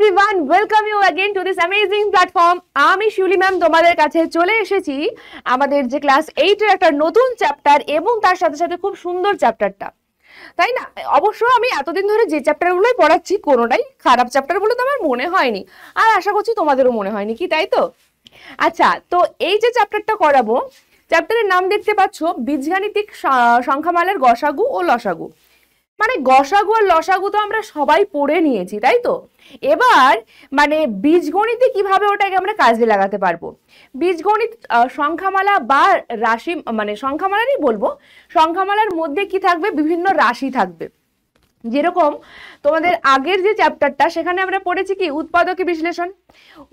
Everyone, welcome you again to this amazing platform. আমি Shiuli ma'am তোমাদের কাছে চলে এসেছি আমাদের যে ক্লাস 8 এর একটা নতুন চ্যাপ্টার এবং তার সাথে সাথে খুব সুন্দর চ্যাপ্টারটা, তাই না? অবশ্য আমি এতদিন ধরে যে চ্যাপ্টারগুলোই পড়াচ্ছি কোনোটাই খারাপ চ্যাপ্টার বলে তো আমার মনে হয়নি, আর আশা করছি তোমাদেরও মনে হয়নি, কি তাই তো? আচ্ছা, তো এই যে চ্যাপ্টারটা করাবো, চ্যাপ্টারের নাম দেখতে পাচ্ছ বীজগাণিতিক সংখ্যামালার গসাগু ও লসাগু। মানে গসাগু আর লসাগু তো আমরা সবাই পড়ে নিয়েছি, তাই তো? এবার মানে বীজগণিতে কিভাবে ওটাকে আমরা কাজে লাগাতে পারবো। বীজগণিত সংখ্যামালা বা রাশি, মানে সংখ্যামালারই বলবো, সংখ্যামালার মধ্যে কি থাকবে, বিভিন্ন রাশি থাকবে। যেরকম তোমাদের আগের যে চ্যাপ্টারটা সেখানে আমরা পড়েছি কি উৎপাদকী বিশ্লেষণ।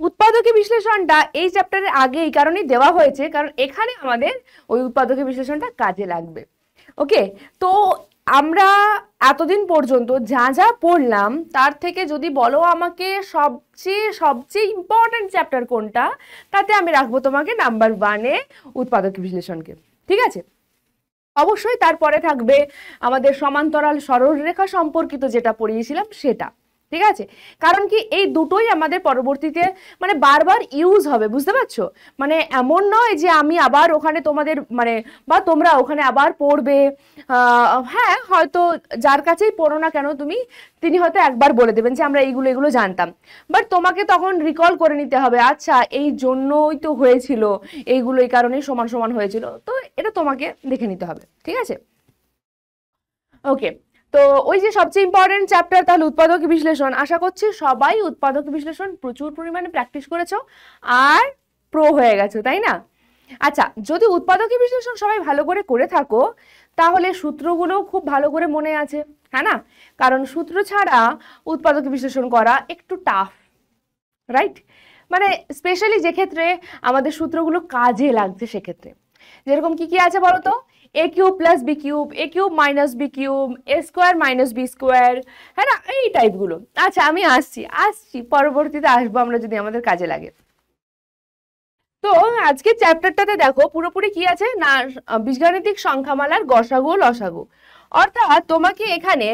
উৎপাদকী বিশ্লেষণটা এই চ্যাপ্টারের আগে এই কারণেই দেওয়া হয়েছে কারণ এখানে আমাদের ওই উৎপাদকী বিশ্লেষণটা কাজে লাগবে। ওকে, তো আমরা এতদিন পর্যন্ত যা যা পড়লাম তার থেকে যদি বলো আমাকে সবচেয়ে ইম্পর্টেন্ট চ্যাপ্টার কোনটা, তাতে আমি রাখবো তোমাকে নাম্বার 1-এ উৎপাদকী বিশ্লেষণকে। ঠিক আছে, অবশ্যই তারপরে থাকবে আমাদের সমান্তরাল সরলরেখা সম্পর্কিত যেটা পড়িয়েছিলাম সেটা। ঠিক আছে, কারণ কি এই দুটোই আমাদের পরবর্তীতে মানে বারবার ইউজ হবে, বুঝতে পারছো? মানে এমন নয় যে আমি আবার ওখানে তোমাদের মানে বা তোমরা ওখানে আবার পড়বে। হ্যাঁ, হয়তো যার কাছেই পড়ো না কেন তুমি, তিনি হয়তো একবার বলে দেবেন যে আমরা এগুলো জানতাম, বাট তোমাকে তখন রিকল করে নিতে হবে, আচ্ছা এই জন্যই তো হয়েছিল, এইগুলো এই কারণেই সমান সমান হয়েছিল, তো এটা তোমাকে দেখে নিতে হবে। ঠিক আছে, ওকে। তো ওই যে সবচেয়ে ইম্পর্টেন্ট চ্যাপ্টার তাহলে উৎপাদকী বিশ্লেষণ, আশা করছি সবাই উৎপাদকী বিশ্লেষণ প্রচুর পরিমাণে প্র্যাকটিস করেছো আর প্রো হয়ে গেছো, তাই না? আচ্ছা, যদি উৎপাদকী বিশ্লেষণ সবাই ভালো করে থাকো তাহলে সূত্রগুলো খুব ভালো করে মনে আছে, হ্যাঁ না? কারণ সূত্র ছাড়া উৎপাদকী বিশ্লেষণ করা একটু টাফ, রাইট? মানে স্পেশালি যে ক্ষেত্রে আমাদের সূত্রগুলো কাজে লাগছে সেক্ষেত্রে। যেরকম কি আছে বলো তো, a cube plus B cube, a cube minus B cube, a square minus B square, হ্যাঁ না, এই টাইপগুলো। আচ্ছা, আমি আসছি পরবর্তীতে আসবো আমরা যদি আমাদের কাজে লাগে। তো আজকে চ্যাপ্টারটাতে দেখো পুরোপুরি কি আছে না, বীজগাণিতিক সংখ্যামালার গসাগু ও লসাগু। অর্থাৎ তোমাকে এখানে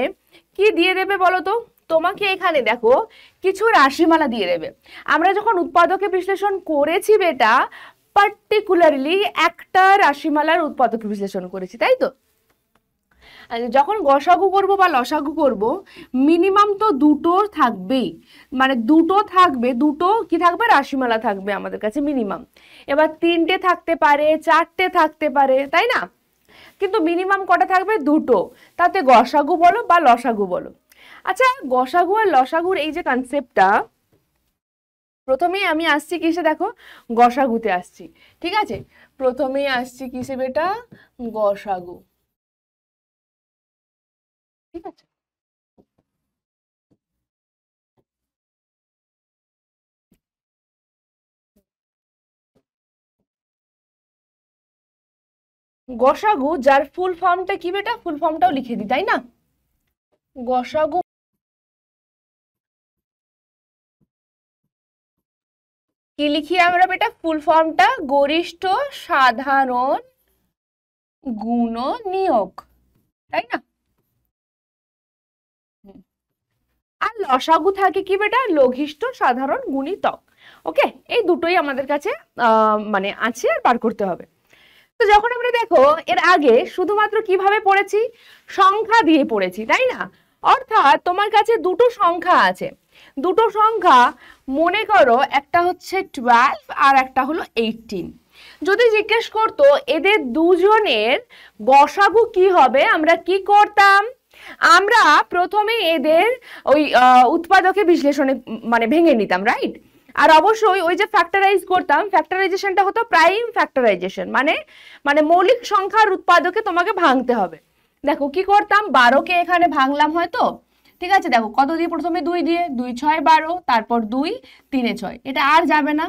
কি দিয়ে দেবে বলো তো, তোমাকে এখানে দেখো কিছু রাশিমালা দিয়ে দেবে। আমরা যখন উৎপাদকে বিশ্লেষণ করেছি বেটা, পার্টিকুলারলি একটা রাশিমালার উৎপাদকে বিশ্লেষণ করেছি, তাই তো? যখন গসাগু করব বা লসাগু করব মিনিমাম তো দুটো থাকবেই, মানে দুটো থাকবে, দুটো কি থাকবে, রাশিমালা থাকবে আমাদের কাছে মিনিমাম। এবার 3টে থাকতে পারে, 4টে থাকতে পারে, তাই না? কিন্তু মিনিমাম কটা থাকবে, দুটো, তাতে গসাগু বলো বা লসাগু বলো। আচ্ছা, গসাগু আর লসাগুর এই যে কনসেপ্টটা, প্রথমেই আমি আসছি কিসে, দেখো গসাগুতে আসছি। ঠিক আছে, প্রথমেই আসছি কিসে বেটা, গসাগু। ঠিক আছে, গসাগু যার ফুল ফর্মটা কি বেটা, ফুল ফর্মটাও লিখে দিই, তাই না? গসাগু কি লিখি আমরা বেটা, ফুল ফর্মটা গরিষ্ঠ সাধারণ গুণনীয়ক, তাই না? আর লসাগু থাকে কি বেটা, লঘিষ্ঠ সাধারণ গুণিতক। ওকে, এই দুটোই আমাদের কাছে মানে আছে আর বার করতে হবে। তো যখন আমরা দেখো এর আগে শুধুমাত্র কিভাবে পড়েছি, সংখ্যা দিয়ে পড়েছি, তাই না? অর্থাৎ তোমার কাছে দুটো সংখ্যা আছে, দুটো সংখ্যা মনে করো একটা হচ্ছে 12 আর একটা হলো 18। যদি জিজ্ঞেস করতো এদের দুজনের গসাগু কি হবে, আমরা কি করতাম, আমরা প্রথমে এদের ওই উৎপাদকে বিশ্লেষণে মানে ভেঙে নিতাম, রাইট? আর অবশ্যই ওই যে ফ্যাক্টরাইজ করতাম, ফ্যাক্টরাইজেশনটা হতো প্রাইম ফ্যাক্টরাইজেশন, মানে মানে মৌলিক সংখ্যার উৎপাদকে তোমাকে ভাঙতে হবে। দেখো কি করতাম, 12কে এখানে ভাঙলাম হয়তো, ঠিক আছে? দেখো কত দিয়ে, প্রথমে 2 দিয়ে, 2 6 12, তারপর 2 3 6, এটা আর যাবে না,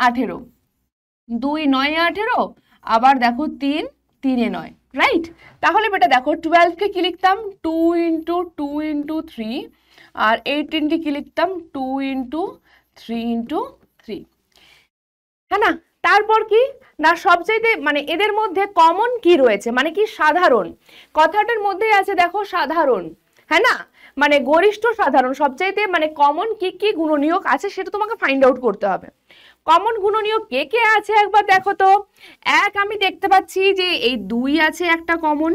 18, 2 9 18, আবার দেখো 3 3 9, রাইট? তাহলে বেটা দেখো 12কে কি লিখতাম, 2 ইন্টু 2 ইন্টু 3, আর 18কে কি লিখতাম, 2 ইন্টু 3 ইন্টু 3, হ্যাঁ না? তারপর কি না, সবচাইতে মানে এদের মধ্যে কমন কি রয়েছে, মানে কি সাধারণ, কথাটার মধ্যেই আছে দেখো সাধারণ, হ্যাঁ না? মানে গরিষ্ঠ সাধারণ সবচাইতে মানে কমন কি কি গুণনীয়ক আছে সেটা তোমাকে ফাইন্ড আউট করতে হবে। কমন গুণনীয়ক কে কে আছে একবার দেখো তো। এক আমি দেখতে পাচ্ছি যে এই 2 আছে একটা কমন।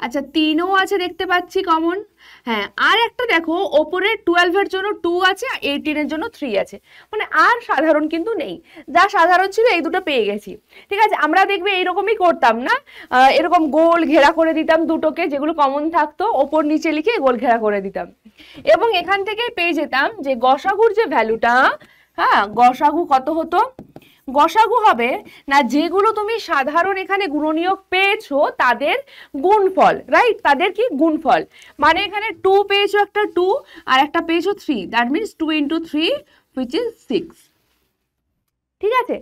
আচ্ছা 3ও আছে দেখতে পাচ্ছি কমন। হ্যাঁ আর একটা দেখো ওপরে 12 এর জন্য 2 আছে, 18 এর জন্য 3 আছে, মানে আর সাধারণ কিন্তু নেই। যা সাধারণ ছিল এই দুটো পেয়ে গেছি। ঠিক আছে, আমরা দেখবে এইরকমই করতাম না, এরকম গোল ঘেরা করে দিতাম দুটোকে, যেগুলো কমন থাকতো ওপর নিচে লিখে গোল ঘেরা করে দিতাম, এবং এখান থেকে পেয়ে যেতাম যে গসাগুর যে ভ্যালুটা, হ্যাঁ গসাগু কত হতো, গসাগু হবে না যেগুলো তুমি সাধারণ এখানে গুণনীয়ক পেয়েছো তাদের গুণফল, রাইট, তাদের কি গুণফল, মানে এখানে 2 পেয়েছো একটা 2 আর একটা পেয়েছো 3, that means 2 into 3 which is 6। ঠিক আছে,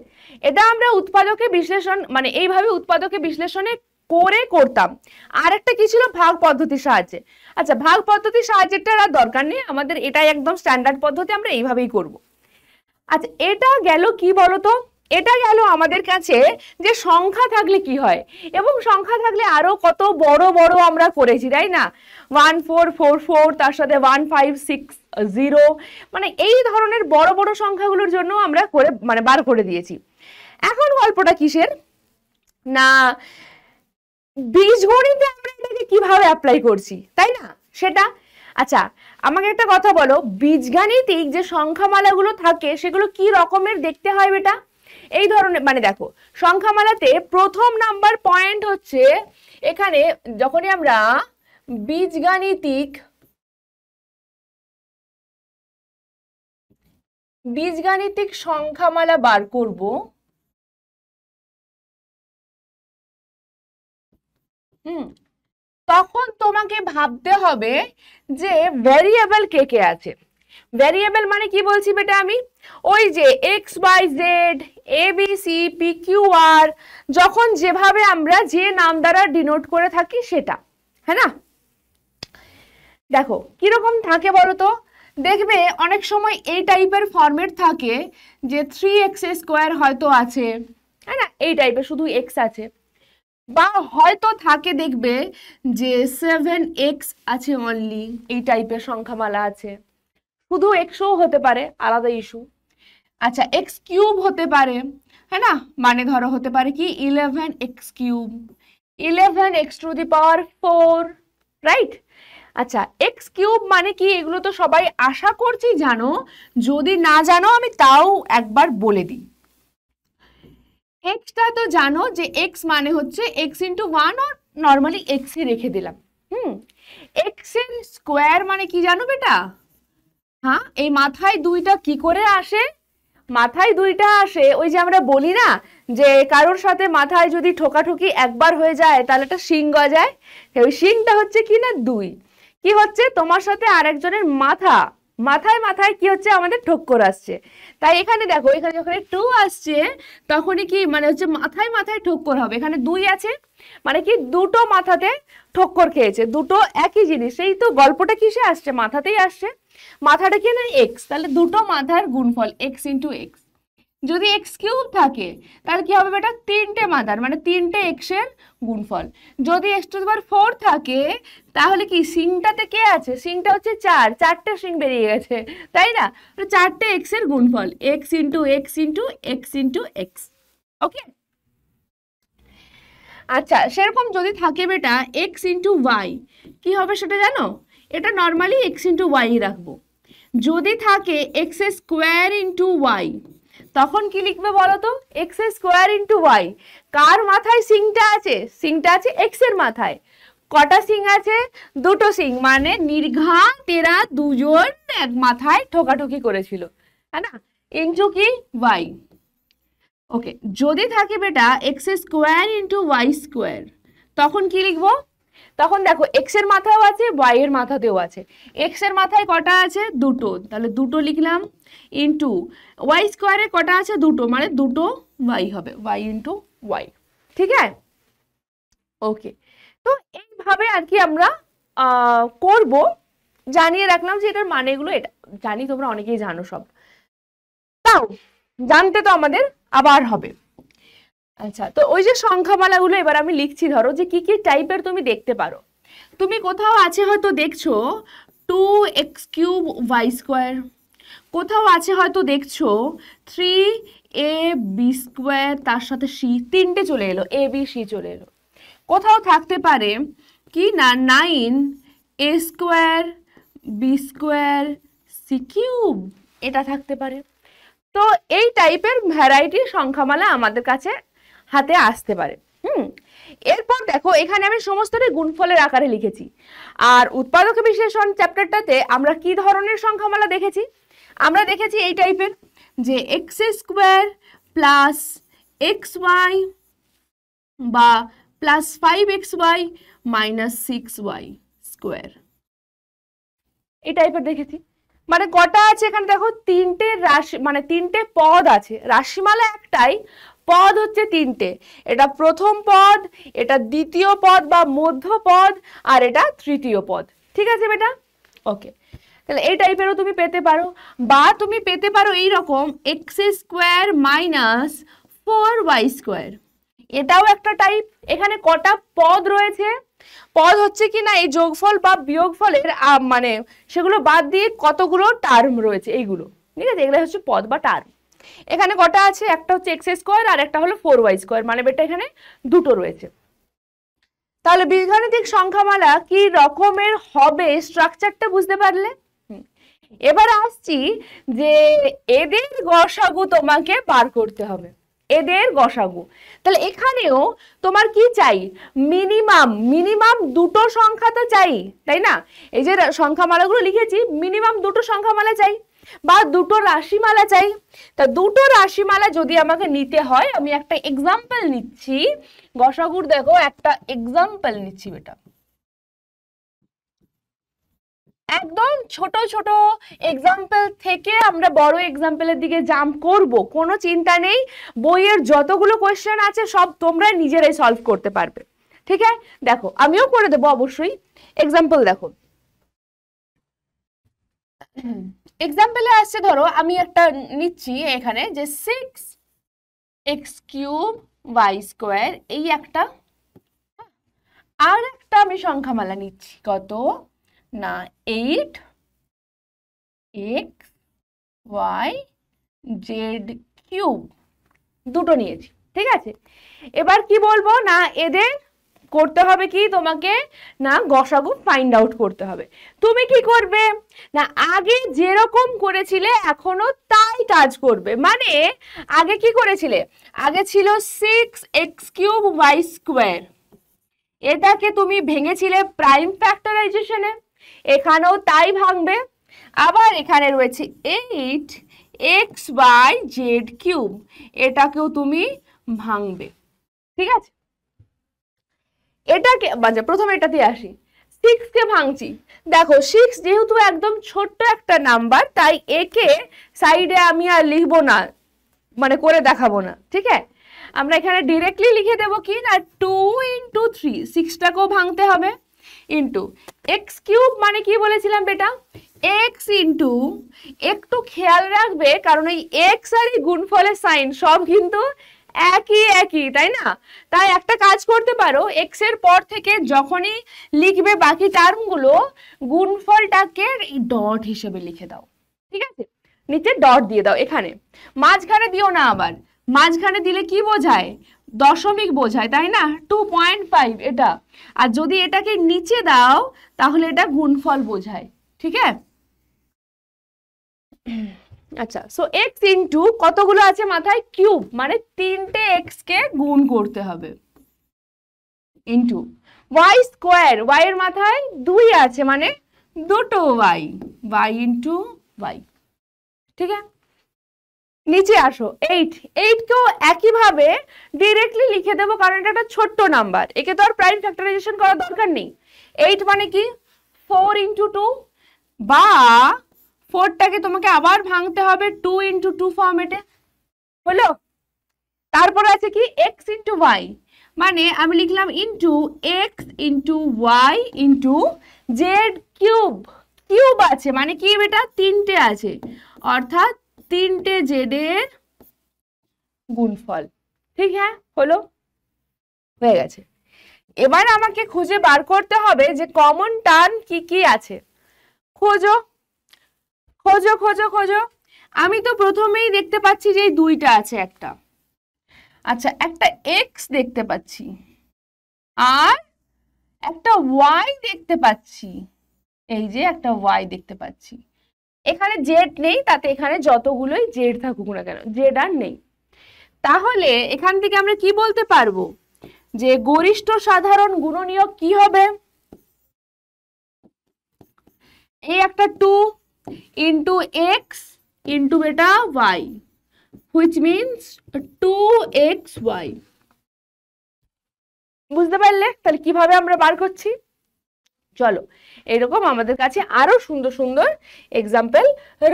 এটা আমরা উৎপাদকে বিশ্লেষণ মানে এইভাবে উৎপাদকে বিশ্লেষণে করে করতাম। আর একটা কি ছিল, ভাগ পদ্ধতির সাহায্যে। আচ্ছা ভাগ পদ্ধতির সাহায্যেটা আর দরকার নেই আমাদের, এটাই একদম স্ট্যান্ডার্ড পদ্ধতি, আমরা এইভাবেই করব। আচ্ছা এটা গেল কি বলতো, এটা গেল আমাদের কাছে যে সংখ্যা থাকলে কি হয়, এবং সংখ্যা থাকলে আরো কত বড় বড় আমরা করেছি তাই না, 1444 তার সাথে 1560, মানে এই ধরনের বড় বড় সংখ্যাগুলোর জন্য আমরা করে মানে বার করে দিয়েছি। এখন গল্পটা কিসের না, বীজগণিতে আমরা এটাকে কিভাবে অ্যাপ্লাই করছি তাই না সেটা। আচ্ছা আমাকে একটা কথা বলো, বীজগাণিতিক যে সংখ্যামালাগুলো থাকে সেগুলো কি রকমের দেখতে হয় বেটা? এই ধরনের, মানে দেখো সংখ্যামালাতে প্রথম নাম্বার পয়েন্ট হচ্ছে এখানে যখনই আমরা বীজগাণিতিক সংখ্যামালা বার করব, তখন তোমাকে ভাবতে হবে যে ভ্যারিয়েবল কে কে আছে। ভ্যারিয়েবল মানে কি বলছি বেটা আমি, ওই যে x Y Z A B C P Q R, যখন যেভাবে আমরা যে নাম দ্বারা ডিনোট করে থাকি সেটা, হ্যাঁ না। দেখো কিরকম থাকে বলো তো, দেখবে অনেক সময় এই টাইপের ফরম্যাট থাকে যে 3x² হয়তো আছে, হ্যাঁ না, এই টাইপের শুধু এক্স আছে, বা হয়তো থাকে দেখবে যে 7x আছে অনলি, এই টাইপের সংখ্যামালা আছে, শুধু এক্সও হতে পারে, আলাদা ইস্যু। আচ্ছা x³ হতে পারে, হ্যাঁ না, মানে ধরো হতে পারে কি 11x³ 11x⁴, রাইট। আচ্ছা x³ মানে কি, এগুলো তো সবাই আশা করছি জানো, যদি না জানো আমি তাও একবার বলে দিই। এক্সটা তো জানো যে x মানে হচ্ছে x × 1, আর নর্মালি x ই রেখে দিলাম। x এর স্কোয়ার মানে কি জানো বেটা? হ্যাঁ এই মাথায় 2টা কি করে আসে, মাথায় 2টা আসে ওই যে আমরা বলি না যে কারোর সাথে মাথায় যদি ঠোকাঠুকি একবার হয়ে যায় তাহলে একটা শিং গজায়, ওই শিংটা হচ্ছে কি না 2, কি হচ্ছে তোমার সাথে আরেকজনের মাথায় মাথায় কি হচ্ছে আমাদের ঠক্কর আসছে। তাই এখানে দেখো এখানে যখন 2 আসছে তখনই কি মানে হচ্ছে মাথায় মাথায় ঠক্কর হবে, এখানে 2 আছে মানে কি দুটো মাথাতে ঠক্কর খেয়েছে, দুটো একই জিনিস, এই তো গল্পটা কিসে আসছে, মাথাতেই আসছে, মাথাটা কি না এক্স, তাহলে দুটো মাথার গুণফল x × x। যদি x³ থাকে তাহলে কি হবে বেটা, 3টে মাথার মানে 3টে x এর গুণফল। যদি x⁴ থাকে তাহলে কি সিংটাতে কে আছে, সিংটা হচ্ছে 4টে সিং বেরিয়ে গেছে তাই না, 4টে x এর গুণফল x × x × x × x। ওকে আচ্ছা সেরকম যদি থাকে বেটা x × y, কি হবে সেটা জানো, এটা নর্মালি x × y রাখবো। যদি থাকে x² × y, তখন কি লিখবে বলো তো, x² × y, কার মাথায় সিংটা আছে, সিংটা আছে x এর মাথায়, কটা সিং আছে, দুটো সিং, মানে নির্ঘাত এরা দুজন এক মাথায় ঠোকাঠুকি করেছিল, হ্যাঁ না, ইনটু কি y। ওকে যদি থাকে বেটা x² × y², তখন কি লিখবো, তখন দেখো x এর মাথাও আছে y এর মাথাতেও আছে, x এর মাথায় কটা আছে, দুটো, তাহলে দুটো লিখলাম, ইনটু y² কটা আছে, দুটো, মানে দুটো y হবে, y × y। ঠিক আছে, ওকে তো এইভাবে আর কি আমরা করব, জানিয়ে রাখলাম যে এটার মানেগুলো, এটা জানি তোমরা অনেকেই জানো সব, তাও জানতে তো আমাদের আবার হবে। আচ্ছা তো ওই যে সংখ্যামালাগুলো এবার আমি লিখছি, ধরো যে কি কি টাইপের তুমি দেখতে পারো। তুমি কোথাও আছে হয়তো দেখছো 2x³ y², কোথাও আছে হয়তো দেখছো 3ab² তার সাথে c, তিনটে চলে এলো, a b c চলে এলো। কোথাও থাকতে পারে কি না 9a² b² c³, এটা থাকতে পারে। তো এই টাইপের ভ্যারাইটির সংখ্যামালা আমাদের কাছে হাতে আসতে পারে। এরপর দেখো এখানে আমি সমস্তটাই গুণফলের আকারে লিখেছি। আর উৎপাদক বিশ্লেষণ চ্যাপ্টারটাতে আমরা কি ধরনের সংখ্যামালা দেখেছি? আমরা দেখেছি এই টাইপের, যে x² প্লাস xy বা প্লাস 5xy মাইনাস 6y², এই টাইপের দেখেছি। মানে কটা আছে এখানে দেখো, তিনটে রাশি, মানে তিনটে পদ আছে, রাশিমালা একটাই, পদ হচ্ছে তিনটে। এটা প্রথম পদ, এটা দ্বিতীয় পদ বা মধ্য পদ, আর এটা তৃতীয় পদ। ঠিক আছে বেটা? ওকে, তাহলে এই টাইপেরও তুমি পেতে পারো, বা তুমি পেতে পারো এইরকম x² মাইনাস 4y², এটাও একটা টাইপ। এখানে কটা পদ রয়েছে? পদ হচ্ছে কি না এই যোগফল বা বিয়োগফলের মানে সেগুলো বাদ দিয়ে কতগুলো টার্ম রয়েছে এইগুলো, ঠিক আছে, এগুলো হচ্ছে পদ বা টার্ম। এখানে কটা আছে? একটা হচ্ছে x² আর একটা হলো 4y², মানে বেটা এখানে দুটো রয়েছে। তাহলে বীজগাণিতিক সংখ্যামালা কি রকমের হবে স্ট্রাকচারটা বুঝতে পারলে? এবার আসছি যে এদের গসাগু তোমাকে বার করতে হবে, এদের গসাগু। তাহলে এখানেও তোমার কি চাই? মিনিমাম দুটো সংখ্যা তো চাই, তাই না? এই যে সংখ্যামালাগুলো লিখেছি, মিনিমাম দুটো সংখ্যামালা চাই বা দুটো রাশিমালা চাই। তা দুটো রাশিমালা যদি আমাকে নিতে হয়, আমি একটা এক্সাম্পল নিচ্ছি গসাগুর। দেখো একটা এক্সাম্পল নিচ্ছি বেটা, একদম ছোট ছোট এক্সাম্পল থেকে আমরা বড় এক্সাম্পলের দিকে জাম্প করব, কোনো চিন্তা নেই। বইয়ের যতগুলো কোয়েশ্চেন আছে সব তোমরা নিজেরাই সলভ করতে পারবে, ঠিক আছে? দেখো আমিও করে দেবো অবশ্যই। এক্সাম্পল দেখো, এক্সাম্পলে আসছে, ধরো আমি একটা নিচ্ছি এখানে যে 6x³ y², এই একটা। আর একটা আমি সংখ্যামালা নিচ্ছি, কত না 8xyz³, দুটো নিয়েছি, ঠিক আছে? এবার কি বলবো না, এদের করতে হবে কি তোমাকে না গসাগু ফাইন্ড আউট করতে হবে। তুমি কি করবে না, আগে যেরকম করেছিলে এখনো তাই কাজ করবে। মানে আগে কি করেছিলে? আগে ছিল 6x³ এটাকে তুমি ভেঙেছিলে প্রাইম ফ্যাক্টরাইজেশনে, এখানেও তাই ভাঙবে। আবার এখানে রয়েছে 8xyz³, এটাকেও তুমি ভাঙবে, ঠিক আছে? এটাকে মানে প্রথমে এটাতে আসি, 6 কে ভাঙছি। দেখো 6 যেহেতু একদম ছোট্ট একটা নাম্বার, তাই একে সাইডে আমি আর লিখবো না, মানে করে দেখাবো না, ঠিক আছে? আমরা এখানে ডিরেক্টলি লিখে দেবো কি না 2 × 3, 6টাকেও ভাঙতে হবে, ইন্টু x³ মানে কি বলেছিলাম বেটা? x ইন্টু, একটু খেয়াল রাখবে কারণ এই x আর এই গুণফলের সাইন সব কিন্তু একই, তাই না? তাই একটা কাজ করতে পারো, x এর পর থেকে যখনই লিখবে বাকি টার্মগুলো, গুণফলটাকে ডট হিসেবে লিখে দাও, ঠিক আছে? নিচে ডট দিয়ে দাও, এখানে মাঝখানে দিও না। আবার মাঝখানে দিলে কি বোঝায়? দশমিক বোঝায়, তাই না? 2.5 এটা। আর যদি এটাকে নিচে দাও তাহলে এটা গুণফল বোঝায়, ঠিক আছে? আচ্ছা, সো x ইন্টু কতগুলো আছে মাথায়? কিউব, মানে তিনটে x কে গুণ করতে হবে, ইন্টু y² y এর মাথায় 2 আছে, মানে দুটো y ইন্টু y, ঠিক আছে? নিচে আসো 8 কেও একইভাবে ডিরেক্টলি লিখে দেবো কারণ এটা একটা ছোট্ট নাম্বার, একে তো আর প্রাইম ফ্যাক্টরাইজেশন করার দরকার নেই। 8 মানে কি 4 × 2, বা 4টাকে তোমাকে আবার ভাঙতে হবে 2 × 2 ফর্মেটে, হলো? তারপর আছে কি x × y, মানে আমি লিখলাম ইন্টু x × y × z³, আছে মানে কি বেটা? তিনটে আছে, অর্থাৎ তিনটে জেডের গুণফল, ঠিক হ্যাঁ? হলো, হয়ে গেছে। এবার আমাকে খুঁজে বার করতে হবে যে কমন টার্ম কি কি আছে। খোঁজো খোঁজো খোঁজো খোঁজো। আমি তো প্রথমেই দেখতে পাচ্ছি যে এই দুইটা আছে একটা, আচ্ছা একটা এক্স দেখতে পাচ্ছি আর একটা ওয়াই দেখতে পাচ্ছি, এই যে একটা ওয়াই দেখতে পাচ্ছি। এখানে জেড নেই, তাতে এখানে যতগুলোই জেড থাকুক না কেন, জেড আর নেই। তাহলে এখান থেকে আমরা কি বলতে পারবো যে গরিষ্ঠ সাধারণ গুণনীয়ক কি হবে? এই একটা 2 ইন্টু এক্স ইন্টু বেটা ওয়াই, হুইচ মিনস 2xy। বুঝতে পারলে তাহলে কিভাবে আমরা বার করছি? চলো এরকম আমাদের কাছে আরো সুন্দর সুন্দর এক্সাম্পল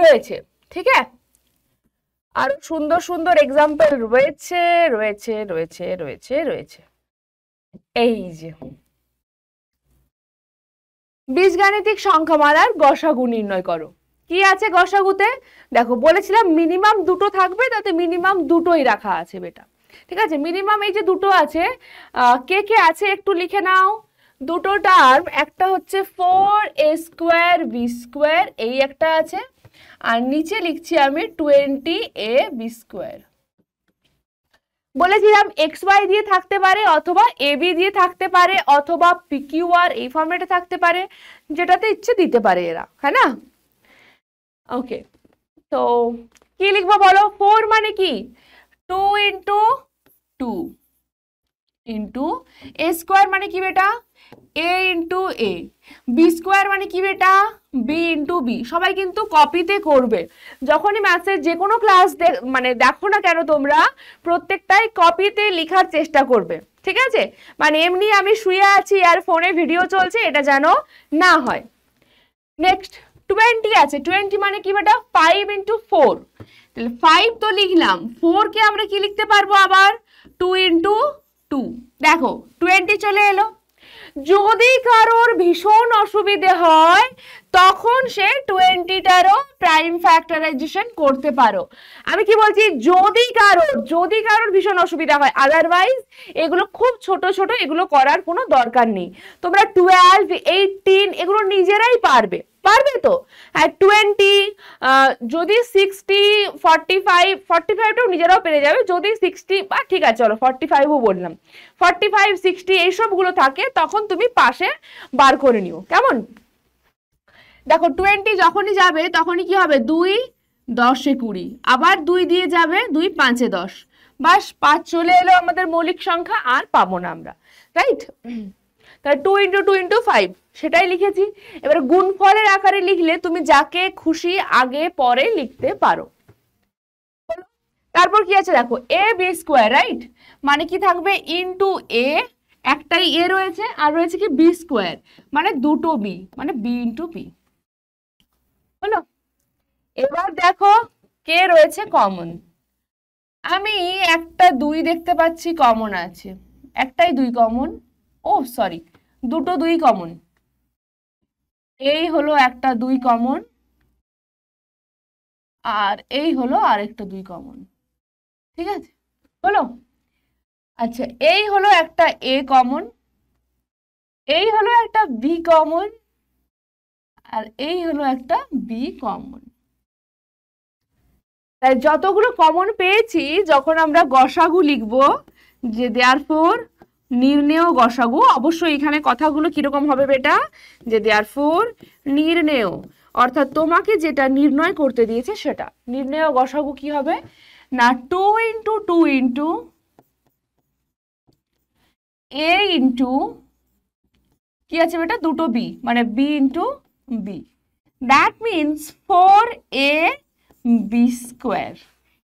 রয়েছে, ঠিক আছে? আরো সুন্দর সুন্দর এক্সাম্পল রয়েছে রয়েছে রয়েছে রয়েছে রয়েছে। এই যে বীজগাণিতিক সংখ্যামালার গসাগু নির্ণয় করো। কি আছে গসাগুতে? দেখো বলেছিলাম মিনিমাম দুটো থাকবে, তাতে মিনিমাম দুটোই রাখা আছে বেটা, ঠিক আছে? মিনিমাম এই যে দুটো আছে, কে কে আছে একটু লিখে নাও। দুটো টার্ম, একটা হচ্ছে 4a² b², এই একটা আছে, আর নিচে লিখছি আমি 20ab²। বলেছিলাম এক্স ওয়াই দিয়ে থাকতে পারে, অথবা এবি দিয়ে থাকতে পারে, অথবা পিকিউআর এই ফরম্যাটে থাকতে পারে, যেটাতে ইচ্ছে দিতে পারে এরা, হ্যাঁ না? ওকে, তো কি লিখবো বলো? 4 মানে কি? 2 ইন্টু 2 ইন্টু a² মানে কি বেটা? a into a। b² মানে কি বেটা? b into b। সবাই কিন্তু কপিতে করবে, যখনই ম্যাথসের যে কোনো ক্লাস মানে দেখো না কেন তোমরা, প্রত্যেকটাই কপিতে লেখার চেষ্টা করবে, ঠিক আছে? মানে এমনি আমি শুয়ে আছি আর ফোনে ভিডিও চলছে এটা যেন না হয়। নেক্সট 20 আছে, 20 মানে কি বেটা? 5 ইন্টু 4। তাহলে 5 তো লিখলাম, 4 কে আমরা কি লিখতে পারবো আবার? 2 ইন্টু 2। দেখো 20 চলে এলো। যদি কারোর ভীষণ অসুবিধে হয় তখন সে 20টারও প্রাইম ফ্যাক্টরাইজেশন করতে পারো। আমি কি বলছি? যদি কারোর ভীষণ অসুবিধা হয়, আদারওয়াইজ এগুলো খুব ছোট ছোট, এগুলো করার কোনো দরকার নেই। তোমরা 12, 18 এগুলো নিজেরাই পারবে তো। হ্যাঁ 20, যদি 60, 45টাও নিজেরাও পেরে যাবে। যদি 60 বা ঠিক আছে চলো 45ও বললাম, 45, 60 এইসবগুলো থাকে তখন তুমি পাশে বার করে নিও, কেমন? দেখো 20 যখনই যাবে তখনই কি হবে? 2 10 20, আবার 2 দিয়ে যাবে, 2 5 10, বাস 5 চলে এলো আমাদের মৌলিক সংখ্যা, আর পাবো না আমরা, রাইট? তাহলে 2 ইন্টু 2 ইন্টু 5 সেটাই লিখেছি। এবার গুণফলের আকারে লিখলে তুমি যাকে খুশি আগে পরে লিখতে পারো। তারপর কি আছে দেখো, ab², রাইট? মানে কি থাকবে? ইন্টু a, একটাই a রয়েছে, আর রয়েছে কি b², মানে দুটো b, মানে b ইন্টু b হলো। এবার দেখো কে রয়েছে কমন। আমি একটা 2 দেখতে পাচ্ছি কমন আছে, একটাই 2 কমন, ও সরি দুটো 2 কমন। এই হলো একটা 2 কমন, আর এই হলো আরেকটা 2 কমন, ঠিক আছে? হলো। আচ্ছা এই হলো একটা a কমন, এই হলো একটা b কমন, আর এই হলো একটা b কমন। তাই যতগুলো কমন পেয়েছি, যখন আমরা গসাগু লিখবো, যে দেয়ারফর নির্ণেয় গসাগু, অবশ্যই এখানে কথাগুলো কিরকম হবে বেটা? যে দেয়ারফর নির্ণেয়, অর্থাৎ তোমাকে যেটা নির্ণয় করতে দিয়েছে সেটা। নির্ণেয় গসাগু কি হবে না? 2 ইন্টু 2 ইন্টু a ইন্টু কি আছে বেটা? দুটো b, মানে b into b। That means 4ab²।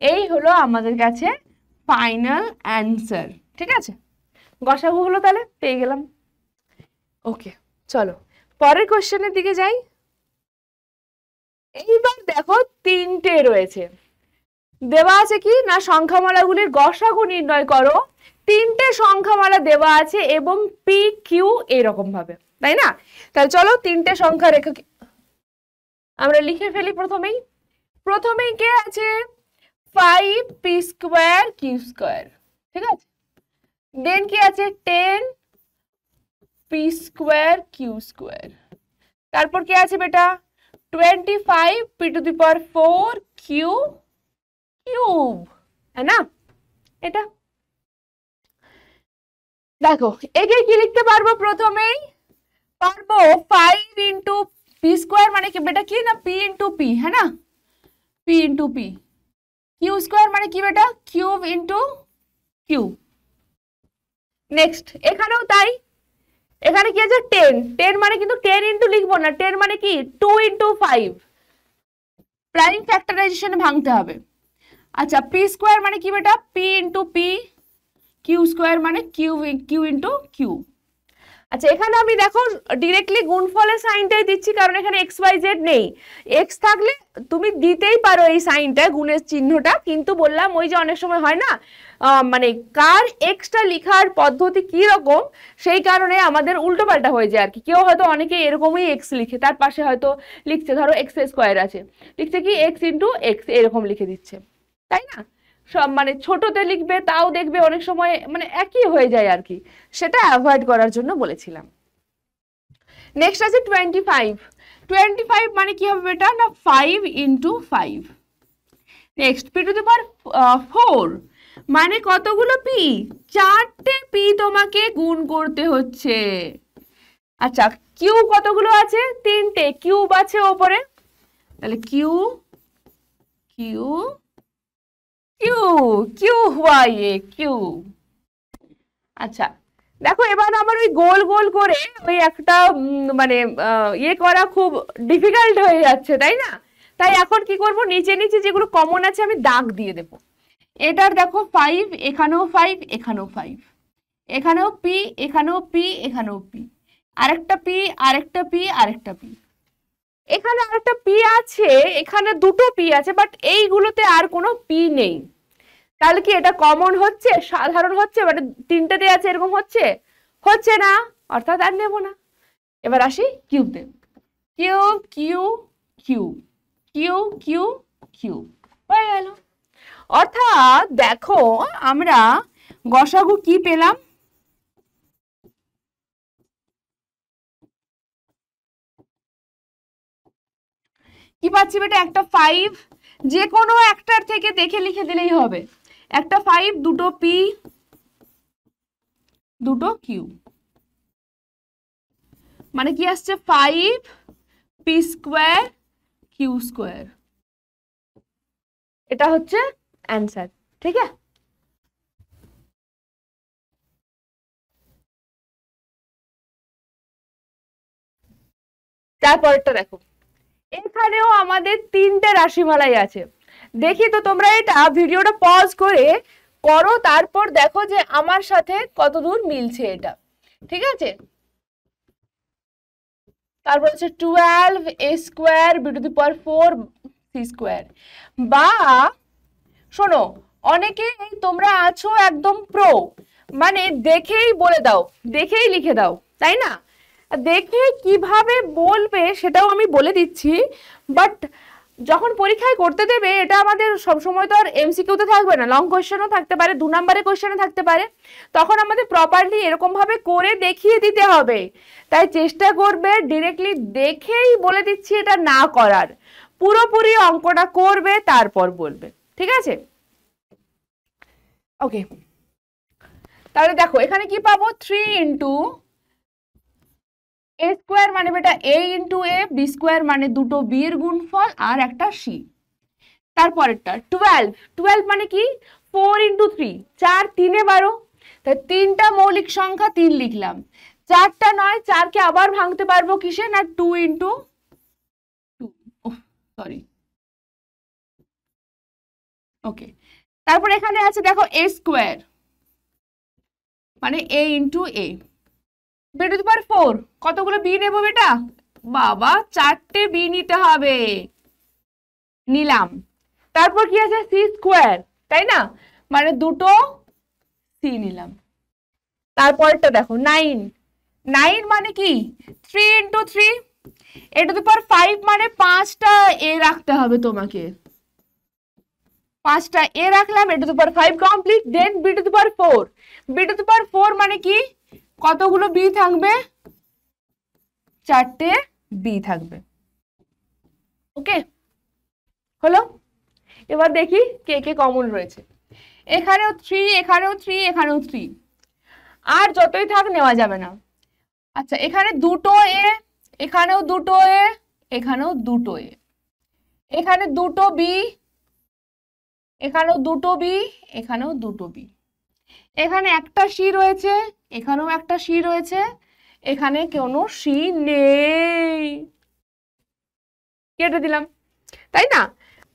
এই হলো আমাদের কাছে ফাইনাল অ্যান্সার, ঠিক আছে? গসাগু হলো, তাহলে পেয়ে গেলাম। ওকে চলো পরের কোশ্চেনের দিকে যাই। এইবার দেখো 3টে রয়েছে, দেওয়া আছে কি না? সংখ্যামালাগুলির গসাগু নির্ণয় করো। 3টে সংখ্যামালা দেওয়া আছে এবং পি কিউ এরকম ভাবে, তাই না? তাহলে চলো 3টে সংখ্যা রেখা আমরা লিখে ফেলি। প্রথমেই কে আছে? 5p² q², ঠিক আছে? দেন কি আছে? 10 পি স্কোয়ার কিউ স্কোয়ার। তারপর কি আছে বেটা 25 P to the power 4 Q cube, है ना? এটা দেখো একে কি লিখতে পারবো, প্রথমেই পারবো 5 ইন্টু পি স্কোয়ার মানে কি বেটা কি না পি ইন্টু পি, है ना? P into P. Q square মানে কি বেটা কিউব ইন্টু কিউ। নেক্সট এখানেও তাই, এখানে কি আছে 10, 10 মানে কিন্তু 10 ইন্টু লিখবো না, 10 মানে কি 2 ইন্টু 5, প্রাইম ফ্যাক্টরাইজেশনে ভাঙতে হবে। আচ্ছা পি স্কোয়ার মানে কি বেটা P into P, Q square মানে কিউ ইন্টু কিউ। আচ্ছা এখানে আমি দেখো ডিরেক্টলি গুণফলের সাইনটাই দিচ্ছি, কারণ এখানে এক্স ওয়াই জেড নেই। এক্স থাকলে তুমি দিতেই পারো এই সাইনটা, গুণের চিহ্নটা, কিন্তু বললাম ওই যে অনেক সময় হয় না মানে কার এক্সটা লিখার পদ্ধতি কি রকম, সেই কারণে আমাদের উল্টো পাল্টা হয়ে যায় আর কি। কেউ হয়তো অনেকে এরকমই এক্স লিখে, তার পাশে হয়তো লিখছে ধরো এক্স স্কোয়ার আছে, লিখছে কি এক্স ইন্টু এক্স এরকম লিখে দিচ্ছে, তাই না? সব মানে ছোটতে লিখবে তাও দেখবে অনেক সময় মানে একই হয়ে যায় আর কি, সেটা অ্যাভয়েড করার জন্য বলেছিলাম। নেক্সট আছে 25, 25 মানে কি হবে বেটা না 5 into 5। Next P to the power 4 মানে কতগুলো পি, 4টে পি তোমাকে গুণ করতে হচ্ছে। আচ্ছা কিউ কতগুলো আছে, 3টে, কিউব আছে ওপরে, তাহলে Q Q Q Q Y এ কিউ। আচ্ছা দেখো এবার আমার ওই গোল গোল করে ওই একটা মানে ইয়ে করা খুব ডিফিকাল্ট হয়ে যাচ্ছে, তাই না? তাই এখন কি করব, নিচে নিচে যেগুলো কমন আছে আমি দাগ দিয়ে দেব। এটার দেখো 5, এখানেও 5, এখানেও 5, এখানেও পি, এখানেও পি, এখানেও পি, আরেকটা পি, আরেকটা পি, আরেকটা পি, এখানে আরেকটা পি আছে, এখানে দুটো পি আছে, বাট এইগুলোতে আর কোনো পি নেই। তাহলে কি এটা কমন হচ্ছে, সাধারণ হচ্ছে, মানে তিনটাতে আছে এরকম হচ্ছে, হচ্ছে না, অর্থাৎ আর নেব না। এবার আসি কিউবতে, Q Q Q Q Q Q হয়ে গেল। অর্থাৎ দেখো আমরা গসাগু কি পেলাম, কি পাচ্ছি বেটা একটা 5, যে কোনো একটার থেকে দেখে লিখে দিলেই হবে, একটা 5, দুটো পি, দুটো কিউ, মানে কি আসছে 5 পি স্কোয়ার কিউ স্কোয়ার, এটা হচ্ছে অ্যান্সার, ঠিক আছে? তারপরটা দেখো এখানেও আমাদের 3টে রাশিমালাই আছে। দেখি তো তোমরা এটা ভিডিওটা পজ করে করো, তারপর দেখো যে আমার সাথে কতদূর মিলছে এটা, ঠিক আছে? তারপর হচ্ছে 12 A square B to the power 4 C square. বা শোনো অনেকে তোমরা আছো একদম প্রো, মানে দেখেই বলে দাও, দেখেই লিখে দাও, তাই না? দেখে কিভাবে বলবে সেটাও আমি বলে দিচ্ছি, বাট যখন পরীক্ষায় করতে দেবে এটা আমাদের সবসময় তো আর এমসিকিউতে থাকবে না, লং কোয়েশ্চেনও থাকতে পারে, 2 নম্বরের কোয়েশ্চেনও থাকতে পারে, তখন আমাদের প্রপারলি এরকম ভাবে করে দেখিয়ে দিতে হবে। তাই চেষ্টা করবে ডিরেক্টলি দেখেই বলে দিচ্ছি এটা না করার, পুরোপুরি অঙ্কটা করবে তারপর বলবে, ঠিক আছে? ওকে, তাহলে দেখো এখানে কি পাবো 3 ইন্টু এ স্কোয়ার মানে বেটা এ ইন্টু এ, বি স্কোয়ার মানে দুটো বি এর গুণফল আর একটা সি। তারপরেরটা 12, 12 মানে কি 4 ইন্টু 3, 4 3 12, তাই 3টা মৌলিক সংখ্যা 3 লিখলাম, 4টা নয়, 4কে আবার ভাঙতে পারবো কিসে না 2 ইন্টু 2, সরি, ওকে। তারপর এখানে আছে দেখো এ স্কোয়ার মানে A into A, B to the power 4, কতগুলো বি নেবো বেটা বাবা 4টে বি নিতে হবে, নিলাম। তারপর কি আছে সি স্কোয়ার, তাই না, মানে দুটো সি নিলাম। তারপরটা দেখো 9, 9 মানে কি 3 into 3, A to the power 5 মানে 5টা এ রাখতে হবে তোমাকে, 5টা এ রাখলাম, A to the power 5 complete, then B to the power 4, B to the power 4 মানে কি কতগুলো বি থাকবে? 4টে বি থাকবে। ওকে, হলো। এবার দেখি কে কে কমন রয়েছে। এখানেও 3, এখানেও 3, এখানেও 3, আর যতই থাক নেওয়া যাবে না। আচ্ছা, এখানে দুটো এ, এখানেও দুটো এ, এখানেও দুটো এ, এখানে দুটো বি, এখানেও দুটো বি, এখানেও দুটো বি, এখানে একটা সি রয়েছে, এখানেও একটা সি রয়েছে, এখানে কোনো সি নেই, কেটে দিলাম, তাই না?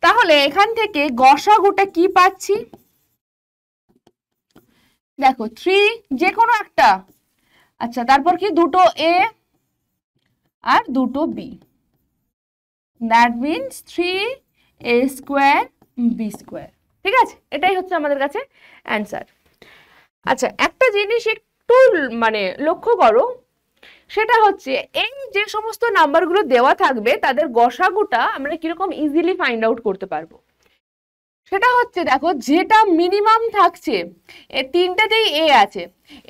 তাহলে এখান থেকে গসাগুটা কি পাচ্ছি? দেখো 3 যে কোনো একটা, আচ্ছা তারপর কি দুটো এ আর দুটো B, that means 3a square B square. ঠিক আছে, এটাই হচ্ছে আমাদের কাছে অ্যান্সার। আচ্ছা, একটা জিনিস একটু মানে লক্ষ্য করো, সেটা হচ্ছে এই যে সমস্ত নাম্বারগুলো দেওয়া থাকবে তাদের গসাগুটা আমরা কিরকম ইজিলি ফাইন্ড আউট করতে পারবো। সেটা হচ্ছে দেখো, যেটা মিনিমাম থাকছে তিনটাতেই এ আছে।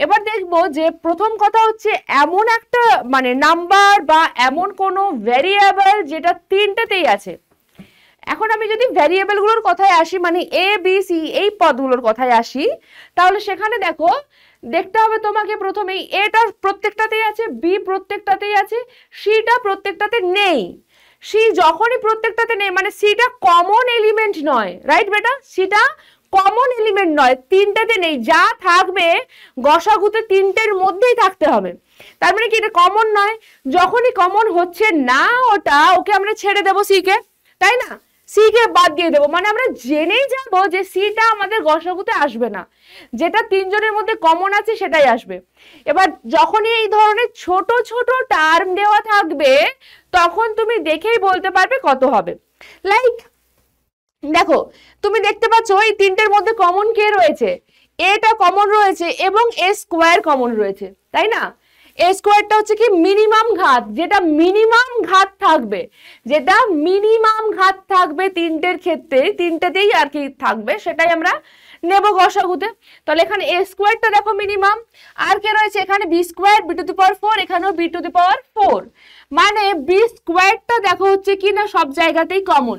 এবার দেখবো যে প্রথম কথা হচ্ছে এমন একটা মানে নাম্বার বা এমন কোনো ভ্যারিয়েবল যেটা তিনটাতেই আছে। এখন আমি যদি ভ্যারিয়েবল গুলোর কথায় আসি, মানে এ বি সি এই পদগুলোর কথায় আসি, তাহলে সেখানে দেখো দেখতে হবে তোমাকে প্রথমেই এটা প্রত্যেকটাতেই আছে, বি প্রত্যেকটাতেই আছে, সিটা প্রত্যেকটাতে নেই। সি যখনই প্রত্যেকটাতে নেই মানে সিটা কমন এলিমেন্ট নয়, রাইট বেটা? সিটা কমন এলিমেন্ট নয়, তিনটাতে নেই, যা থাকবে গসাগুতে তিনটের মধ্যেই থাকতে হবে। তার মানে কি এটা কমন নয়? যখনই কমন হচ্ছে না ওটা, ওকে আমরা ছেড়ে দেবো সিকে, তাই না? সি কে বাদ দিয়ে দেবো, মানে আমরা জেনেই যাবো যে সিটা আমাদের গসাগুতে আসবে না, যেটা তিনজনের মধ্যে কমন আছে সেটাই আসবে। এবার যখনই এই ধরনের ছোট ছোট টার্ম দেওয়া থাকবে তখন তুমি দেখেই বলতে পারবে কত হবে। লাইক দেখো, তুমি দেখতে পাচ্ছ এই তিনটের মধ্যে কমন কে রয়েছে? এটা কমন রয়েছে এবং এ স্কোয়ার কমন রয়েছে, তাই না? এ স্কোয়ারটা হচ্ছে কি মিনিমাম ঘাত, যেটা মিনিমাম ঘাত থাকবে, যেটা মিনিমাম ঘাত থাকবে তিনটের ক্ষেত্রে, তিনটেতেই আর কি থাকবে, সেটাই আমরা নেব গসাগুতে। তাহলে এখানে এ স্কোয়ারটা দেখো মিনিমাম, আর কে রয়েছে এখানে? B square B to the power 4, এখানেও বি টু দি পাওয়ার 4, মানে বি স্কোয়ারটা দেখো হচ্ছে কি না সব জায়গাতেই কমন,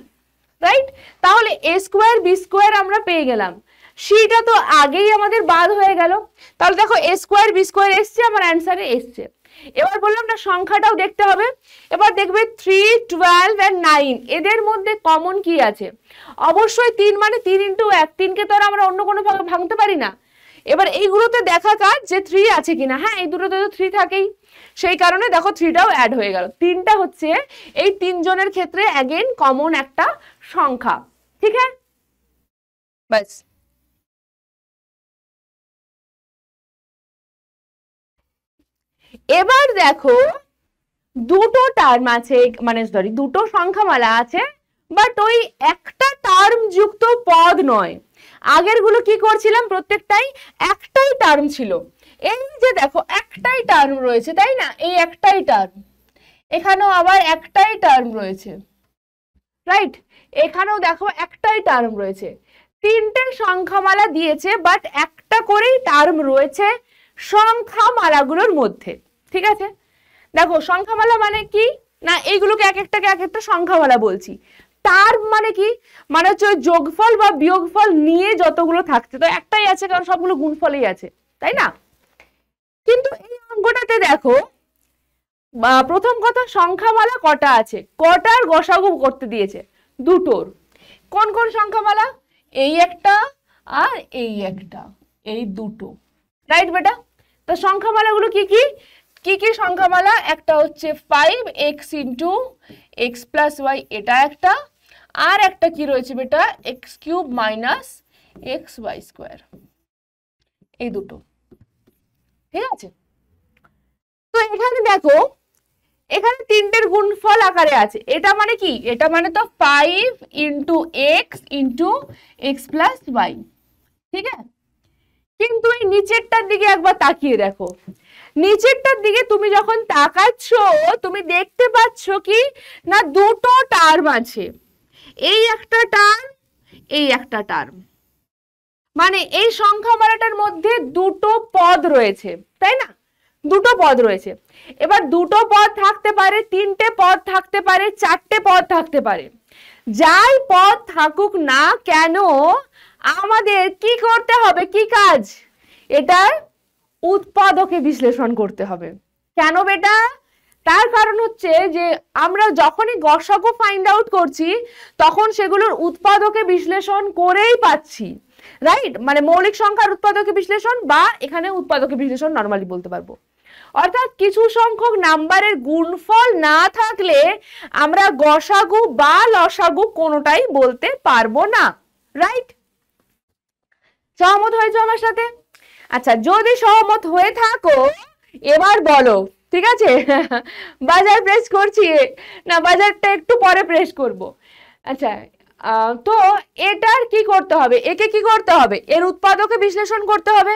রাইট? তাহলে এ স্কোয়ার বি স্কোয়ার আমরা পেয়ে গেলাম, সিটা তো আগেই আমাদের বাদ হয়ে গেল। তাহলে দেখো এ স্কোয়ার বি স্কোয়ার এসছে, আমার অ্যান্সারে এসছে। এবার বললাম না সংখ্যাটাও দেখতে হবে। এবার দেখবে 3, 12 and 9 এদের মধ্যে কমন কি আছে? অবশ্যই 3, মানে 3 ইন্টু 1, 3কে তো আর আমরা অন্য কোনো ভাবে ভাঙতে পারি না। এবার এইগুলোতে দেখা কাজ যে 3 আছে কিনা, হ্যাঁ এই দুটোতে তো 3 থাকেই, সেই কারণে দেখো 3টাও অ্যাড হয়ে গেল। 3টা হচ্ছে এই তিনজনের ক্ষেত্রে অ্যাগেন কমন একটা সংখ্যা, ঠিক আছে? বাস। এবার দেখো দুটো টার্ম আছে, মানে সরি দুটো সংখ্যামালা আছে, বাট ওই একটা টার্ম যুক্ত পদ নয়। আগের গুলো কি করছিলাম, প্রত্যেকটাই একটাই টার্ম ছিল। এই যে দেখো একটাই টার্ম রয়েছে, তাই না? এই একটাই টার্ম, এখানেও আবার একটাই টার্ম রয়েছে, রাইট? এখানেও দেখো একটাই টার্ম রয়েছে। তিনটে সংখ্যামালা দিয়েছে, বাট একটা করেই টার্ম রয়েছে সংখ্যামালাগুলোর মধ্যে, ঠিক আছে? দেখো সংখ্যামালা মানে কি না, এইগুলোকে এক একটা সংখ্যামালা বলছি। টার্ম মানে কি, মানে হচ্ছে যোগফল বা বিয়োগফল নিয়ে যতগুলো থাকছে, তো একটাই আছে কারণ সবগুলো গুণফলেই আছে, তাই না? কিন্তু এই অঙ্কটাতে দেখো প্রথম কথা সংখ্যামালা কটা আছে, কটার গসাগু করতে দিয়েছে? দুটোর। কোন কোন সংখ্যামালা? এই একটা আর এই একটা, এই দুটো, রাইট বেটা? তো সংখ্যামালাগুলো কি কি কি কি সংখ্যামালা? একটা হচ্ছে 5x into X plus Y, এটা একটা, আর একটা কি রয়েছে বেটা? X cube minus X Y square, এই দুটো, ঠিক আছে? তো এখানে দেখো এখানে তিনটের গুণফল আকারে আছে, এটা মানে কি? এটা মানে তো 5 into X into X plus Y, ঠিক আছে? কিন্তু এই নিচেরটার দিকে একবার তাকিয়ে দেখো, নিচেরটার দিকে তুমি যখন তাকাচ্ছ তুমি দেখতে পাচ্ছ কি না দুটো টার্ম আছে, এই একটা টার্ম, এই একটা টার্ম, মানে এই সংখ্যামালাটার মধ্যে দুটো পদ রয়েছে, তাই না? দুটো পদ রয়েছে। এবার দুটো পদ থাকতে পারে, তিনটে পদ থাকতে পারে, চারটে পদ থাকতে পারে, যাই পদ থাকুক না কেন আমাদের কি করতে হবে, কি কাজ, এটার উৎপাদকে বিশ্লেষণ করতে হবে। কেন বেটা? তার কারণ হচ্ছে যে আমরা যখনই গসাগু ফাইন্ড আউট করছি তখন সেগুলোর উৎপাদকে বিশ্লেষণ করেই পাচ্ছি, রাইট? মানে মৌলিক সংখ্যার উৎপাদকে বিশ্লেষণ বা এখানে উৎপাদকে বিশ্লেষণ নরমালি বলতে পারবো। অর্থাৎ কিছু সংখ্যক নাম্বারের গুণফল না থাকলে আমরা গসাগু বা লসাগু কোনোটাই বলতে পারবো না, রাইট? সহমত হয়েছো আমার সাথে? আচ্ছা, যদি সহমত হয়ে থাকো এবার বলো, ঠিক আছে? বাজার প্রেস করছি না, বাজারটা একটু পরে প্রেস করব। আচ্ছা, তো এটার কি করতে হবে, একে কি করতে হবে, এর উৎপাদকে বিশ্লেষণ করতে হবে।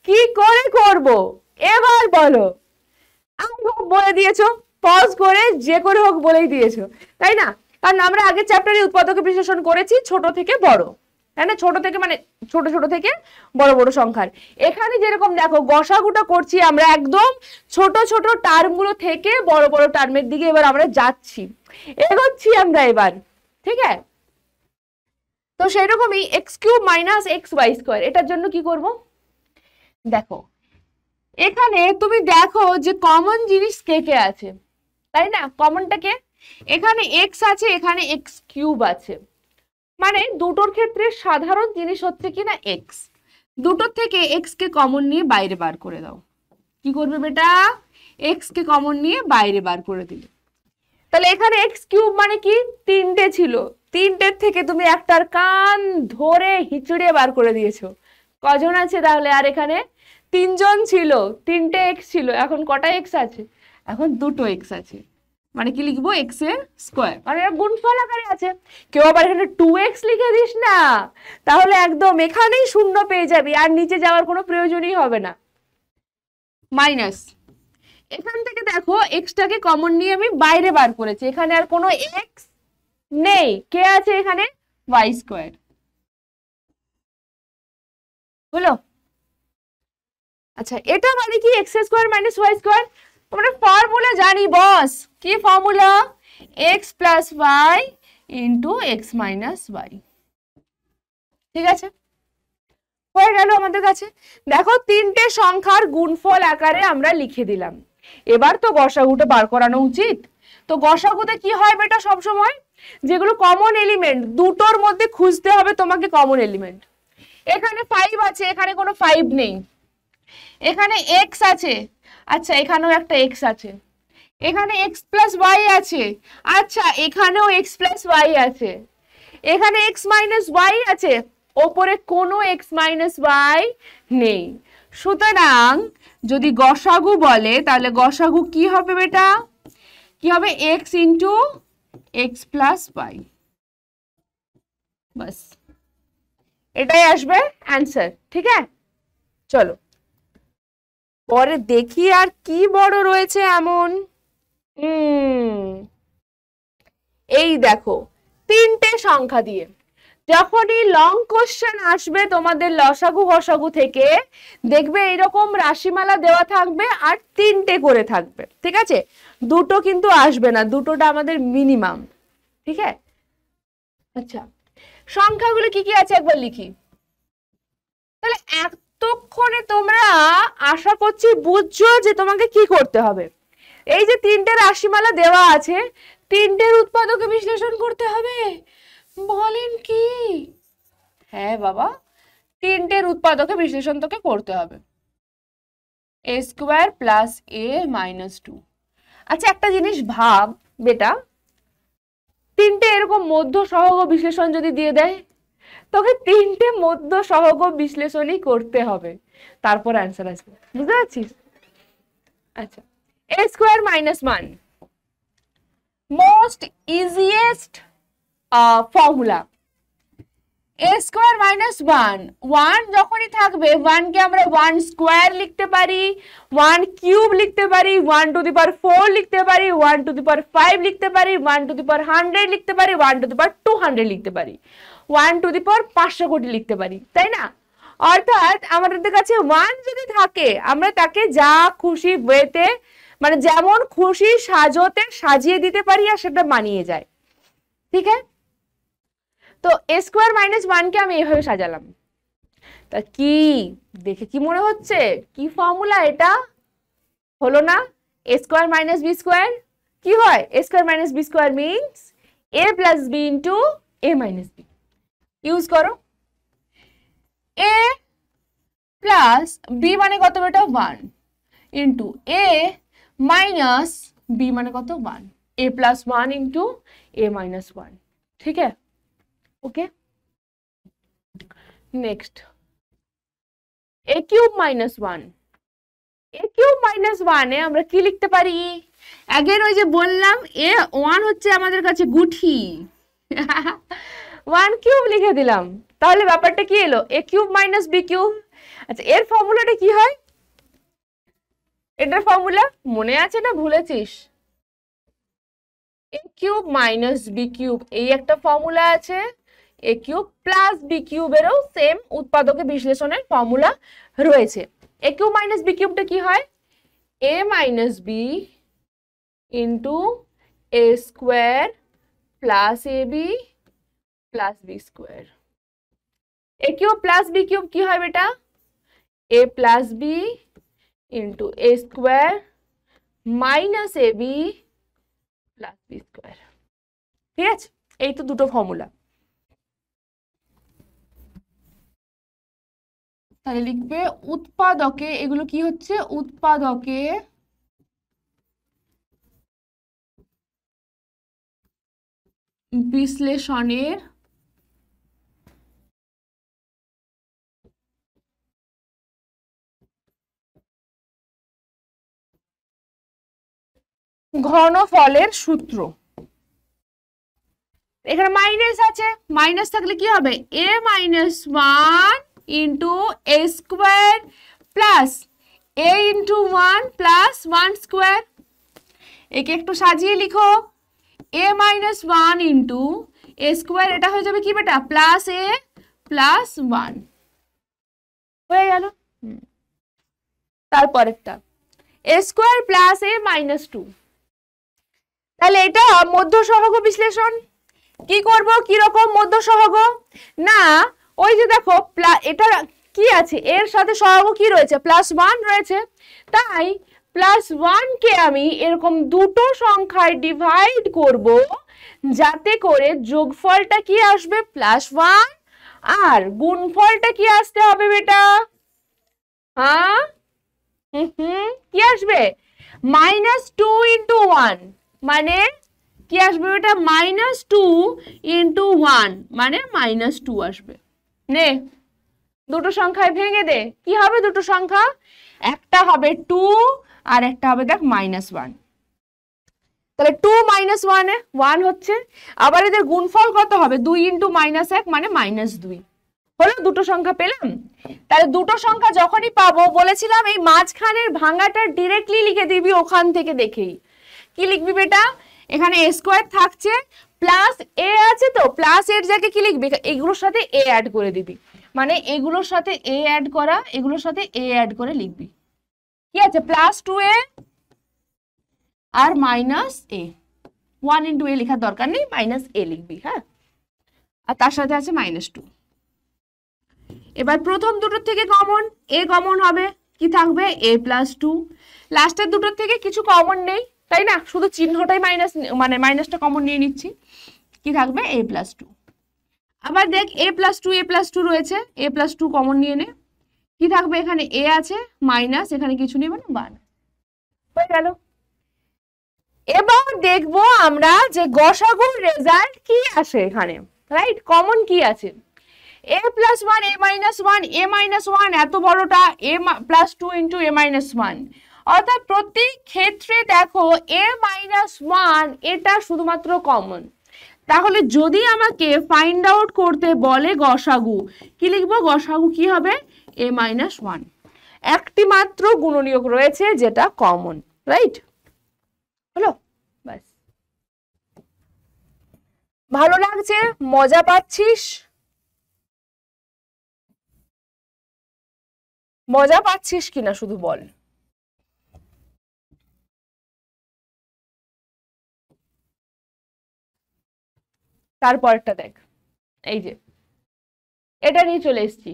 কি করে করব এবার বলো? আমি বলে দিয়েছো, পজ করে যে করে হোক বলেই দিয়েছো, তাই না? কারণ আমরা আগের চ্যাপ্টারে উৎপাদকে বিশ্লেষণ করেছি ছোট থেকে বড়, তাই না? ছোট থেকে মানে ছোট ছোট থেকে বড় বড় সংখ্যার। এখানে যেরকম দেখো গসাগুটা করছি আমরা একদম ছোট ছোট টার্মগুলো থেকে বড় বড় টার্মের দিকে এবার আমরা যাচ্ছি, এগোচ্ছি আমরা এবার, ঠিক আছে? তো সেরকমই X cube minus X Y square, এটার জন্য কি করব দেখো, এখানে তুমি দেখো যে কমন জিনিস কে কে আছে, তাই না? কমনটাকে এখানে এক্স আছে, এখানে এক্স কিউব আছে, মানে দুটোর ক্ষেত্রে সাধারণ জিনিস হচ্ছে কিনা এক্স। দুটোর থেকে এক্স কে কমন নিয়ে বাইরে বার করে দাও। কি করবে বেটা? এক্স কে কমন নিয়ে বাইরে বার করে দিলে তাহলে এখানে এক্স কিউব মানে কি, তিনটে ছিল, তিনটের থেকে তুমি একটার কান ধরে হিচড়ে বার করে দিয়েছো। কজন আছে তাহলে? আর এখানে তিনজন ছিল, তিনটে এক্স ছিল, এখন কটা এক্স আছে? এখন দুটো এক্স আছে, মানে কি লিখবো? এক্স এর স্কোয়ার, মানে গুণফল আকারে আছে। কেউ আবার এখানে 2x লিখে দিস না, তাহলে একদম এখানেই শূন্য পেয়ে যাবি, আর নিচে যাওয়ার কোনো প্রয়োজনই হবে না। মাইনাস, এখান থেকে দেখো এক্সটাকে কমন নিয়ে আমি বাইরে বার করেছি, এখানে আর কোনো এক্স নেই, কে আছে এখানে? Y square. হলো? আচ্ছা, এটা মানে কি? X square minus Y square. আমরা ফর্মুলা জানি বস, কি formula? X plus Y into X minus Y, ঠিক আছে? হয়ে গেল আমাদের কাছে। দেখো তিনটে সংখ্যার গুণফল আকারে আমরা লিখে দিলাম। এবার তো গসাগুটা বার করানো উচিত। তো গসাগুতে কি হয় বেটা? সবসময় যেগুলো কমন এলিমেন্ট দুটোর মধ্যে খুঁজতে হবে তোমাকে কমন এলিমেন্ট। এখানে 5 আছে, এখানে কোনো 5 নেই, এখানে এক্স আছে, আচ্ছা এখানেও একটা এক্স আছে, এখানে এক্স প্লাস ওয়াই আছে, আচ্ছা এখানেও এক্স প্লাস ওয়াই আছে, এখানে এক্স মাইনাস ওয়াই আছে, ওপরে কোনো এক্স মাইনাস ওয়াই নেই। সুতরাং যদি গসাগু বলে তাহলে গসাগু কি হবে বেটা? কি হবে? X into X plus Y, বাস এটাই আসবে অ্যান্সার, ঠিক আছে? চলো পরে দেখি আর কি বড় রয়েছে এমন। এই দেখো তিনটে সংখ্যা দিয়ে যখনই লং কোশ্চেন আসবে তোমাদের লসাগু গসাগু থেকে, দেখবে এরকম রাশিমালা দেওয়া থাকবে আর তিনটে করে থাকবে, ঠিক আছে? দুটো কিন্তু আসবে না, দুটোটা আমাদের মিনিমাম, ঠিক আছে? আচ্ছা, সংখ্যাগুলো কি কি আছে একবার লিখি। তাহলে এতক্ষণে তোমরা আশা করছি বুঝছো যে তোমাকে কি করতে হবে। এই যে তিনটে রাশিমালা দেওয়া আছে, তিনটের উৎপাদকে বিশ্লেষণ করতে হবে। বলেন কি? হ্যাঁ বাবা, তিনটের উৎপাদকে বিশ্লেষণ তোকে করতে হবে। এ স্কোয়ার প্লাস এ মাইনাস 2। আচ্ছা একটা জিনিস ভাব বেটা, তিনটে এরকম মধ্য সহগ বিশ্লেষণ যদি দিয়ে দেয়, তোকে তিনটে মধ্য সহগ বিশ্লেষণই করতে হবে, তারপর অ্যান্সার আসবে, বুঝতে পারছিস? আচ্ছা, A square minus 1 most easiest formula. A square minus 1 যখনই থাকবে 1 কে আমরা 1 স্কোয়ার লিখতে পারি, 1 কিউব লিখতে পারি, 1 টু দি পাওয়ার 4 লিখতে পারি, 1 টু দি পাওয়ার 5 লিখতে পারি, 1 টু দি পাওয়ার 100 লিখতে পারি, 1 টু দি পাওয়ার 200 লিখতে পারি, 1 টু দি পাওয়ার 500 কোটি লিখতে পারি, তাই না? অর্থাৎ আমাদের কাছে 1 যদি থাকে আমরা তাকে যা খুশি ওয়েতে মানে যেমন খুশি সাজতে সাজিয়ে দিতে পারি আর সেটা মানিয়ে যায়। ঠিক আছে, তো a স্কোয়ার মাইনাস 1 কে আমি এভাবে সাজালাম। তা কি দেখে কি মনে হচ্ছে, কি ফর্মুলা এটা? হলো না a square minus B square কি হয়? a square minus B square means a plus B into a minus B. Use করো a প্লাস বি মানে কত বেটা 1 ইন্টু a মাইনাস বি মানে কত 1, a plus 1 into a minus 1। ঠিক আছে, okay. Next a cube minus 1, a cube minus 1 এ আমরা কি লিখতে পারি? अगेन ওই যে বললাম a 1 হচ্ছে আমাদের কাছে গুঠি 1 কিউব লিখে দিলাম, তাহলে ব্যাপারটা কি এলো? a cube minus b cube. আচ্ছা এর ফর্মুলাটা কি হয়? এটার ফর্মুলা মনে আছে না ভুলেছিস? a cube minus b cube এই একটা ফর্মুলা আছে, a কিউব প্লাস b কিউবেরও সেম উৎপাদকে বিশ্লেষণের ফর্মুলা রয়েছে। a কিউব মাইনাস b কিউবটা কি হয়? a minus b into a square plus ab plus b square. a cube plus b cube কি হয় বেটা? a plus b into a square minus ab plus b square. ঠিক আছে, এই তো দুটো ফর্মুলা। তাহলে লিখবে উৎপাদকে, এগুলো কি হচ্ছে? উৎপাদকে বিশ্লেষণের ঘনফলের সূত্র। এখানে মাইনাস আছে, মাইনাস থাকলে কি হবে? a minus 1 into a square plus a into 1 plus 1 square. একে একটু সাজিয়ে লিখো, a minus 1 into a square, এটা হয়ে যাবে কি বেটা? প্লাস a প্লাস 1 হয়ে গেল। তারপরেরটা a square plus a minus 2। তাহলে এটা মধ্য সহগ বিশ্লেষণ। কি করব? কি রকম মধ্য সহগ? না ওই যে দেখো এটা কি আছে, এর সাথে সহগ কি রয়েছে? প্লাস 1 রয়েছে, তাই প্লাস 1 কে আমি এরকম দুটো সংখ্যায় ডিভাইড করব যাতে করে যোগফলটা কি আসবে? প্লাস 1, আর গুণফলটা কি আসতে হবে বেটা? হ্যাঁ কি আসবে? মাইনাস 2 ইন্টু 1 মানে কি আসবে বেটা? মাইনাস 2 ইন্টু 1 মানে মাইনাস 2 আসবে। নে দুটো সংখ্যায় ভেঙে দে, কি হবে দুটো সংখ্যা? একটা হবে 2 আর একটা হবে দেখ মাইনাস 1। তাহলে 2 মাইনাস 1 এ 1 হচ্ছে, আবার এদের গুণফল কত হবে? 2 ইন্টু মাইনাস 1 মানে মাইনাস 2 হলো। দুটো সংখ্যা পেলাম। তাহলে দুটো সংখ্যা যখনই পাবো বলেছিলাম এই মাঝখানের ভাঙাটা ডিরেক্টলি লিখে দিবি ওখান থেকে দেখেই। কি লিখবি বেটা? এখানে a স্কোয়ার থাকছে প্লাস a আছে, তো প্লাস এর জায়গায় কি লিখবি? এগুলোর সাথে a অ্যাড করে দিবি, মানে এগুলোর সাথে a অ্যাড করা, এগুলোর সাথে a অ্যাড করে লিখবি। কি আছে? প্লাস 2a আর মাইনাস a। 1 ইন্টু a লেখার দরকার নেই, মাইনাস a লিখবি। হ্যাঁ, আর তার সাথে আছে মাইনাস 2। এবার প্রথম দুটোর থেকে কমন a কমন হবে, কি থাকবে? a plus 2। লাস্টের দুটোর থেকে কিছু কমন নেই, তাই না? শুধু চিহ্নটাই মাইনাস, মানে মাইনাসটা কমন নিয়ে নিচ্ছি। কি থাকবে? a plus 2। আবার দেখ a প্লাস 2 a প্লাস 2 রয়েছে, a প্লাস 2 কমন নিয়ে নে। কি থাকবে? এখানে a আছে মাইনাস, এখানে কিছু নেই মানে 1 হয়ে গেল। এবার দেখবো আমরা যে গসাগুর রেজাল্ট কি আসে এখানে, রাইট? কমন কি আছে? a plus 1 a minus 1 a minus 1 এত বড়টা a plus 2 into a minus 1, অর্থাৎ প্রতি ক্ষেত্রে দেখো a মাইনাস 1 এটা শুধুমাত্র কমন। তাহলে যদি আমাকে ফাইন্ড আউট করতে বলে গসাগু, কি লিখবো? গসাগু কি হবে? a minus 1। একটি মাত্র গুণনীয়ক রয়েছে যেটা কমন, রাইট? হলো, ব্যাস। ভালো লাগছে? মজা পাচ্ছিস? মজা পাচ্ছিস কিনা শুধু বল। তারপরটা দেখ, এই যে এটা নিয়ে চলে এসেছি।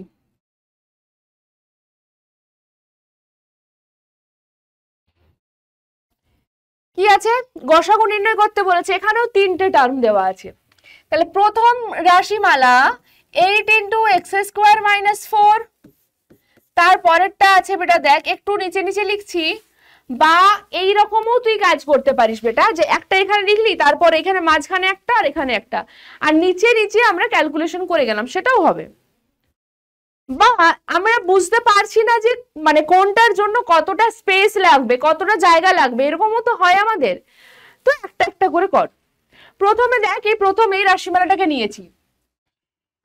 কি আছে, গসাগু নির্ণয় করতে বলেছে, এখানেও তিনটে টার্ম দেওয়া আছে। তাহলে প্রথম রাশিমালা 8 ইন্টু এক্স স্কোয়ার মাইনাস 4, তারপরেরটা আছে বেটা দেখ একটু নিচে নিচে লিখছি, বা এই রকমও তুই কাজ করতে পারিস বেটা, যে একটা এখানে লিখলি, তারপর এখানে মাঝখানে একটা আর এখানে একটা, আর নিচে নিচে আমরা ক্যালকুলেশন করে গেলাম, সেটাও হবে। বা আমরা বুঝতে পারছি না যে মানে কোনটার জন্য কতটা স্পেস লাগবে, কতটা জায়গা লাগবে, এরকমও তো হয় আমাদের। তো একটা একটা করে কর। প্রথমে দেখ, এই প্রথমে এই রাশিমালাটাকে নিয়েছি,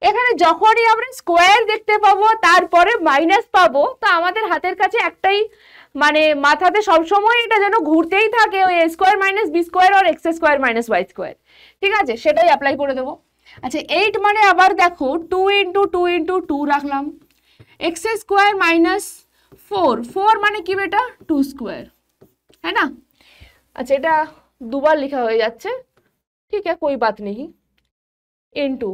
এখানে যখনই আমরা স্কোয়ার দেখতে পাবো তারপরে মাইনাস পাবো, তো আমাদের হাতের কাছে একটাই মানে মাথাতে সবসময় এটা যেন ঘুরতেই থাকে, ওই A square minus B square আর X square minus Y square. ঠিক আছে, সেটাই অ্যাপ্লাই করে দেবো। আচ্ছা 8 মানে আবার দেখো 2 ইন্টু 2 ইন্টু 2 রাখলাম, এক্স স্কোয়ার মাইনাস 4, 4 মানে কি বেটা 2 স্কোয়ার, হ্যাঁ না। আচ্ছা এটা দুবার লেখা হয়ে যাচ্ছে, ঠিক আছে कोई बात नहीं, into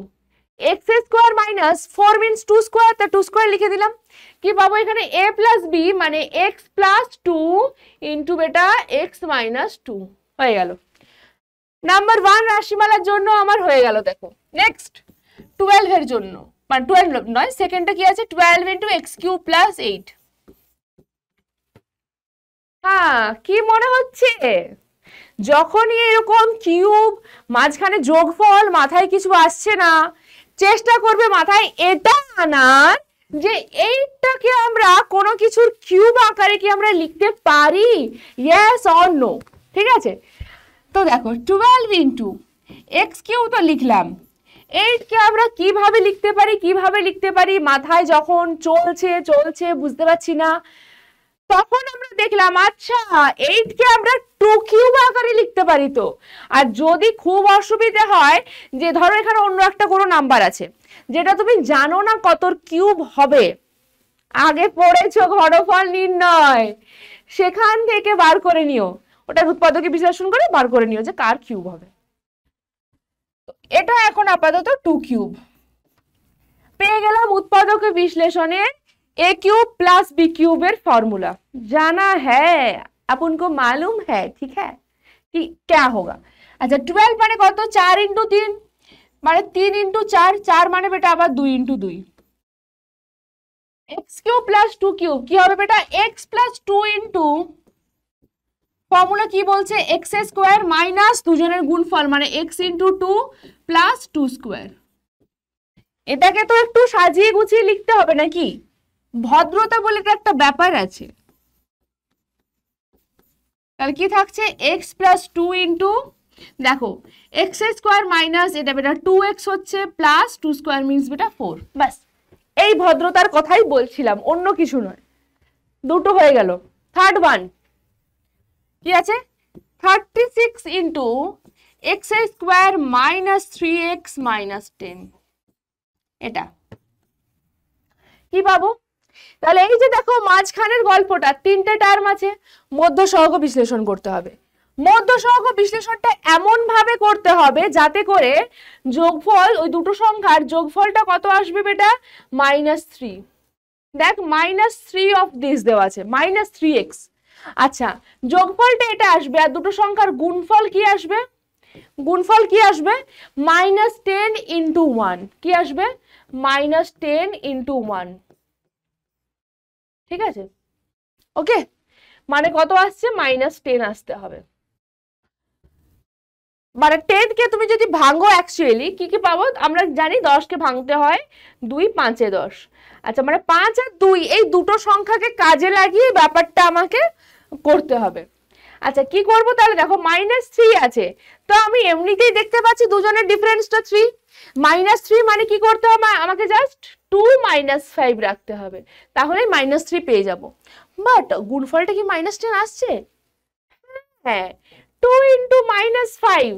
X square minus 4 means 2 square, তা 2 স্কোয়ার লিখে দিলাম। কি পাবো এখানে a প্লাস বি মানে এক্স প্লাস 2 ইন্টু বেটা এক্স মাইনাস 2 হয়ে গেল। নাম্বার 1 রাশিমালার জন্য আমার হয়ে গেল। দেখো নেক্সট 12 এর জন্য, মানে 12 নয়, সেকেন্ডটা কি আছে 12 ইন্টু এক্স কিউব প্লাস 8। হ্যাঁ কি মনে হচ্ছে, যখনই এরকম কিউব মাঝখানে যোগফল মাথায় কিছু আসছে না, চেষ্টা করবে মাথায় এটা আনার যে এইটাকে আমরা কোনো কিছুর কিউব আকারে কি আমরা লিখতে পারি, ইয়েস অর নো। ঠিক আছে, তো দেখো 12 ইন্টু এক্স কিউব তো লিখলাম, 8 কে আমরা কিভাবে লিখতে পারি মাথায় যখন চলছে চলছে বুঝতে পারছি না, তখন আমরা দেখলাম আচ্ছা 8 কে আমরা 2 কিউব আকারে লিখতে পারি। তো আর যদি খুব অসুবিধা হয়, যে ধরো এখানে অন্য একটা কোনো নাম্বার আছে যেটা তুমি জানো না কত কিউব হবে, আগে পড়েছো ঘনফল নির্ণয়, সেখান থেকে বার করে নিও, ওটার উৎপাদকে বিশ্লেষণ করে বার করে নিও যে কার কিউব হবে। এটা এখন আপাতত 2 কিউব পেয়ে গেলাম। উৎপাদকে বিশ্লেষণে A cube plus B cube formula जाना है, अपन को मालूम है, ठीक है कि क्या होगा। अच्छा 12 माने कत 4 इंटू 3 माने 3 इंटू 4, 4 माने बेटा आबार 2 into 2, x cube plus 2 cube की होबे बेटा एक्स प्लस 2 इंटू फॉर्मूला की बोलছে एक्स स्क्वायर माइनस দুজনের গুণফল মানে x इंटू 2 প্লাস 2 স্কয়ার। এটাকে তো একটু সাজিয়ে গুছিয়ে লিখতে হবে নাকি, ভদ্রতা বলে একটা ব্যাপার আছে। তাহলে কি থাকছে x প্লাস 2 ইন্টু দেখো x স্কয়ার মাইনাস এটা বেটা 2x হচ্ছে প্লাস 2 স্কয়ার মিন্স বেটা 4। বাস এই ভদ্রতার কথাই বলছিলাম, অন্য কিছু নয়। দুটো হয়ে গেল। থার্ড ওয়ান কি আছে 36 into x square minus 3x minus 10, এটা কি পাবো। তাহলে এই যে দেখো মাঝখানের গল্পটা তিনটে টার্ম আছে, মধ্য সহগ বিশ্লেষণ করতে হবে। মধ্য সহগ বিশ্লেষণটা এমন ভাবে করতে হবে যাতে করে যোগফল ওই দুটো সংখ্যার যোগফলটা কত আসবে বেটা -3। দেখ -3 অফ দিস দেওয়া আছে -3x। আচ্ছা যোগফলটা এটা আসবে আর দুটো সংখ্যার গুণফল কি আসবে, গুণফল কি আসবে -10 ইন্টু 1, কি আসবে -10 ইন্টু 1। ঠিক আছে ওকে, মানে কত আসছে -10 আসতে হবে। মানে 10 কে তুমি যদি ভাঙো অ্যাকচুয়ালি কি কি পাবো আমরা জানি, 10 কে ভাঙতে হয় 2 5 এ 10। আচ্ছা মানে 5 আর 2 এই দুটো সংখ্যাকে কাজে লাগিয়ে ব্যাপারটা আমাকে করতে হবে। আচ্ছা কি করব তাহলে দেখো -3 আছে, তো আমি এমনিতেই দেখতে পাচ্ছি দুজনের ডিফারেন্সটা 3, -3 মানে কি করতে হবে আমাকে জাস্ট 2 - 5 রাখতে হবে, তাহলে -3 পেয়ে যাব। বাট গুণফলটা কি -10 আসছে, হ্যাঁ 2 ইন্টু -5,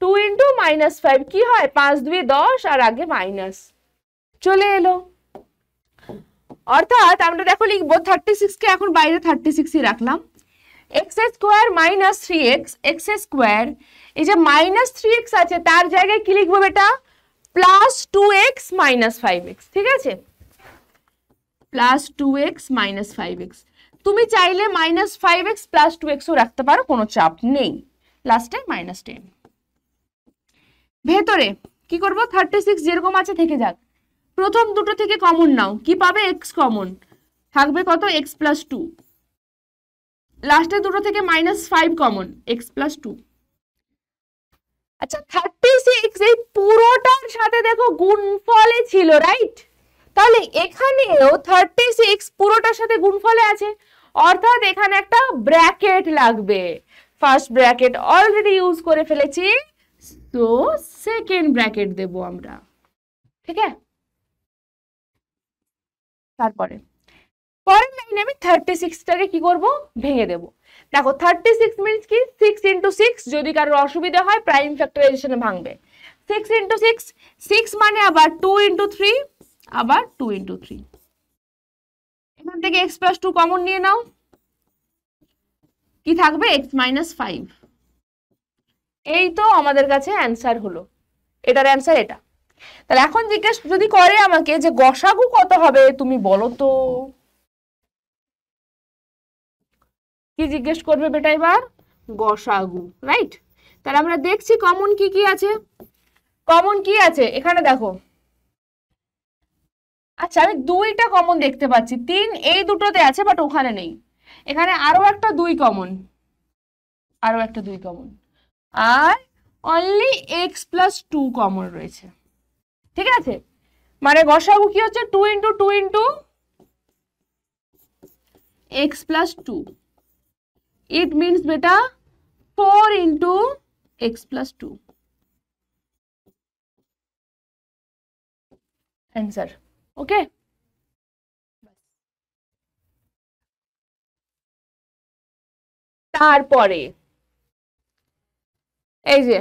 2 ইন্টু -5 কি হয় 5 2 10 আর আগে মাইনাস চলে এলো। অর্থাৎ আমরা দেখো লিখবো 36 কে এখন বাইরে 36ই রাখলাম, x square minus 3x, x square এই যে মাইনাস 3x আছে তার জায়গায় কি লিখবো বেটা, প্লাস 2x মাইনাস 5x, ঠিক আছে, প্লাস 2x মাইনাস 5x। তুমি চাইলে মাইনাস 5x প্লাস 2xও রাখতে পারো, কোনো চাপ নেই, লাস্টে মাইনাস 10। ভেতরে কি করব, 36 যেরকম আছে থেকে যাক, প্রথম দুটো থেকে কমন নাও, কি পাবে, x কমন থাকবে কত, x প্লাস 2, লাস্টে দুটো থেকে মাইনাস 5 কমন, x প্লাস 2। আচ্ছা 36 এই পুরোটার সাথে দেখো গুণফলে ছিল, রাইট, তাহলে এখানেও 36 পুরোটার সাথে গুণফলে আছে, অর্থাৎ এখানে একটা ব্র্যাকেট লাগবে, ফার্স্ট ব্র্যাকেট অলরেডি ইউজ করে ফেলেছি, তো সেকেন্ড ব্র্যাকেট দেব আমরা, ঠিক আছে। তারপরে পরের লাইনে আমি 36টাকে কি করব, ভেঙে দেব। দেখো 36 মিন্স কি, 6 × 6, যদি কারোর অসুবিধা হয় প্রাইম ফ্যাক্টরাইজেশনে ভাঙবে, 6 × 6, 6 মানে আবার 2 × 3, আবার 2 × 3, এখান থেকে x প্লাস 2 কমন নিয়ে নাও, কি থাকবে, x মাইনাস 5। এই তো আমাদের কাছে অ্যান্সার হলো, এটার অ্যান্সার এটা। তাহলে এখন জিজ্ঞেস যদি করে আমাকে যে গসাগু কত হবে, তুমি বলো তো, কি জিজ্ঞেস করবে বেটা এবার, গসাগু, রাইট। তাহলে আমরা দেখছি কমন কি কি আছে, কমন কি আছে এখানে দেখো, আচ্ছা আমি 2টা কমন দেখতে পাচ্ছি, 3 এই দুটোতে আছে বাট ওখানে নেই, এখানে আরো একটা 2 কমন, আরো একটা 2 কমন, আর অনলি x প্লাস 2 কমন রয়েছে, ঠিক আছে, মানে গসাগু কি হচ্ছে, 2 × 2 × x plus 2, it means beta 4 × x plus 2, answer, okay। তারপরে এই যে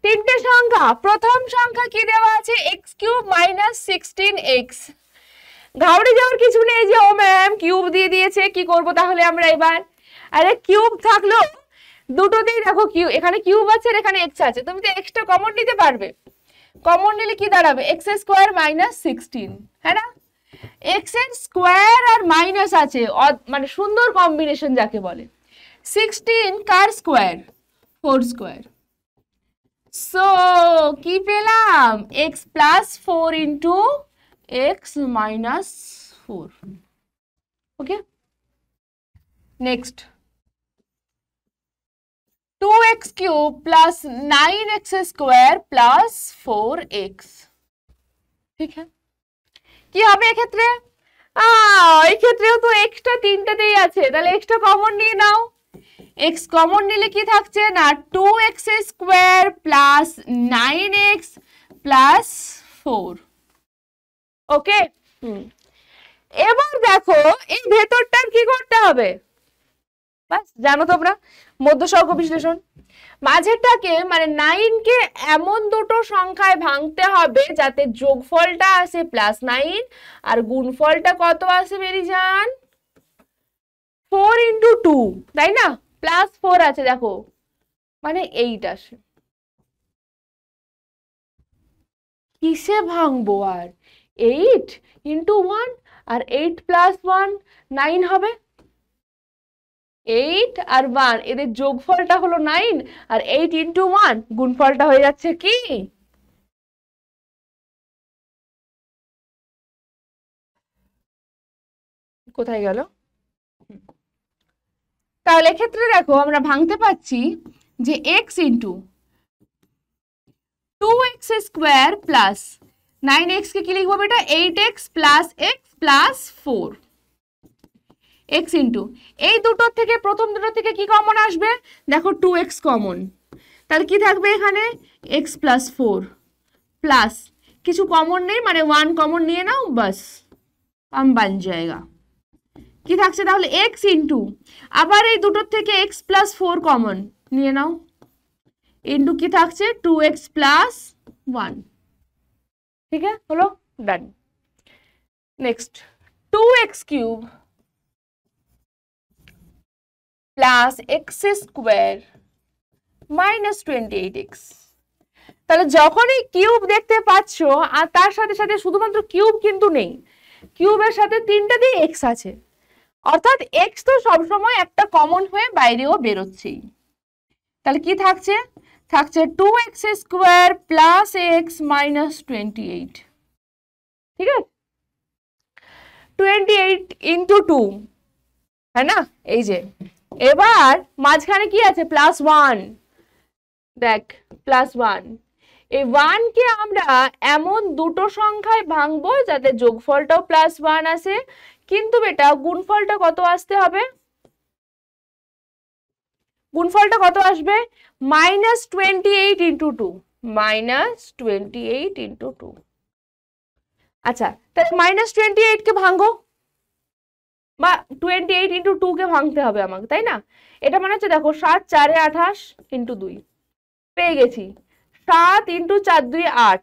তিনটে সংখ্যা, প্রথম সংখ্যা কি দেওয়া আছে, x³ মাইনাস 16x, ঘাবড়ে যাওয়ার কিছু নেই যে ও ম্যাম কিউব দিয়ে দিয়েছে, কি করব তাহলে আমরা এবার, আরে কিউব থাকলো দুটোতেই দেখো কিউব, এখানে কিউব আছে আর এখানে x আছে, তুমি তো এক্সটা কমন নিতে পারবে, কমন নিলে কি দাঁড়াবে, x স্কোয়ার মাইনাস 16, হ্যাঁ না, x এর স্কোয়ার আর মাইনাস আছে, মানে সুন্দর কম্বিনেশন যাকে বলে, 16 কার স্কোয়ার, 4 স্কোয়ার, সো কি পেলাম, x plus 4 × x minus 4, okay. Next 2x³ plus 9x square plus 4x, ঠিক আছে, কি হবে এক্ষেত্রে, এই ক্ষেত্রেও তো এক্সটা তিনটাতেই আছে, তাহলে এক্সটা কমন নিয়ে নাও, x কমন নিলে কি থাকছে না, 2x square plus 9x plus 4, ওকে। এবার দেখো এই ভেতরটার কি করতে হবে, বাস জানো তোমরা, মধ্যসহগ বিশ্লেষণ, মাঝেরটাকে মানে 9 কে এমন দুটো সংখ্যায় ভাঙতে হবে যাতে যোগফলটা আসে +9 আর গুণফলটা কত আসে বেরিয়ে যান, 4 × 2, তাই না, +4 আছে দেখো, মানে 8 আসে, কিসে ভাঙবো আর, 8 × 1 আর 8 + 1 9 হবে, 8 আর 1 এদের যোগফলটা হলো 9 আর 8 × 1 গুণফলটা হয়ে যাচ্ছে কি, কোথায় গেল, তাহলে এক্ষেত্রে দেখো আমরা ভাঙতে পাচ্ছি যে x × 2x square plus 9x কে কি লিখবো বেটা, 8x plus x plus 4, x × এই দুটোর থেকে প্রথম দুটো থেকে কি কমন আসবে, দেখো 2x কমন, তাহলে কি থাকবে এখানে, x প্লাস 4 প্লাস কিছু কমন নেই মানে 1 কমন নিয়ে নাও, বাস কাম বান জায়গা, কি থাকছে তাহলে x × আবার এই দুটোর থেকে x প্লাস 4 কমন নিয়ে নাও, ইন্টু কি থাকছে 2x প্লাস 1, ঠিক আছে, হলো done. Next 2x cube plus X square minus 28x। তাহলে যখনই কিউব দেখতে পাচ্ছ আর তার সাথে সাথে শুধুমাত্র কিউব কিন্তু নেই, কিউবের সাথে তিনটা দিয়ে এক্স আছে, অর্থাৎ এক্স তো সবসময় একটা কমন হয়ে বাইরেও বেরোচ্ছেই। তাহলে কি থাকছে? থাকছে 2x square plus x minus 28। ঠিক আছে, 28 ইন্টু 2, হ্যাঁ না? এই যে এবার মাঝখানে কি আছে? প্লাস 1। দেখ প্লাস 1, এই 1 কে আমরা এমন দুটো সংখ্যায় ভাঙবো যাতে যোগফলটাও প্লাস 1 আসে, কিন্তু বেটা গুণফলটা কত আসতে হবে? গুণফলটা কত আসবে? Minus 28 into 2, minus 28 into 2। আচ্ছা, তাহলে মাইনাস 28 কে ভাঙো, বা 28 ইন্টু 2 কে ভাঙতে হবে আমাকে, তাই না? এটা মানে হচ্ছে দেখো 7 4 28 ইন্টু 2 পেয়ে গেছি। 7 ইন্টু 4 2 8,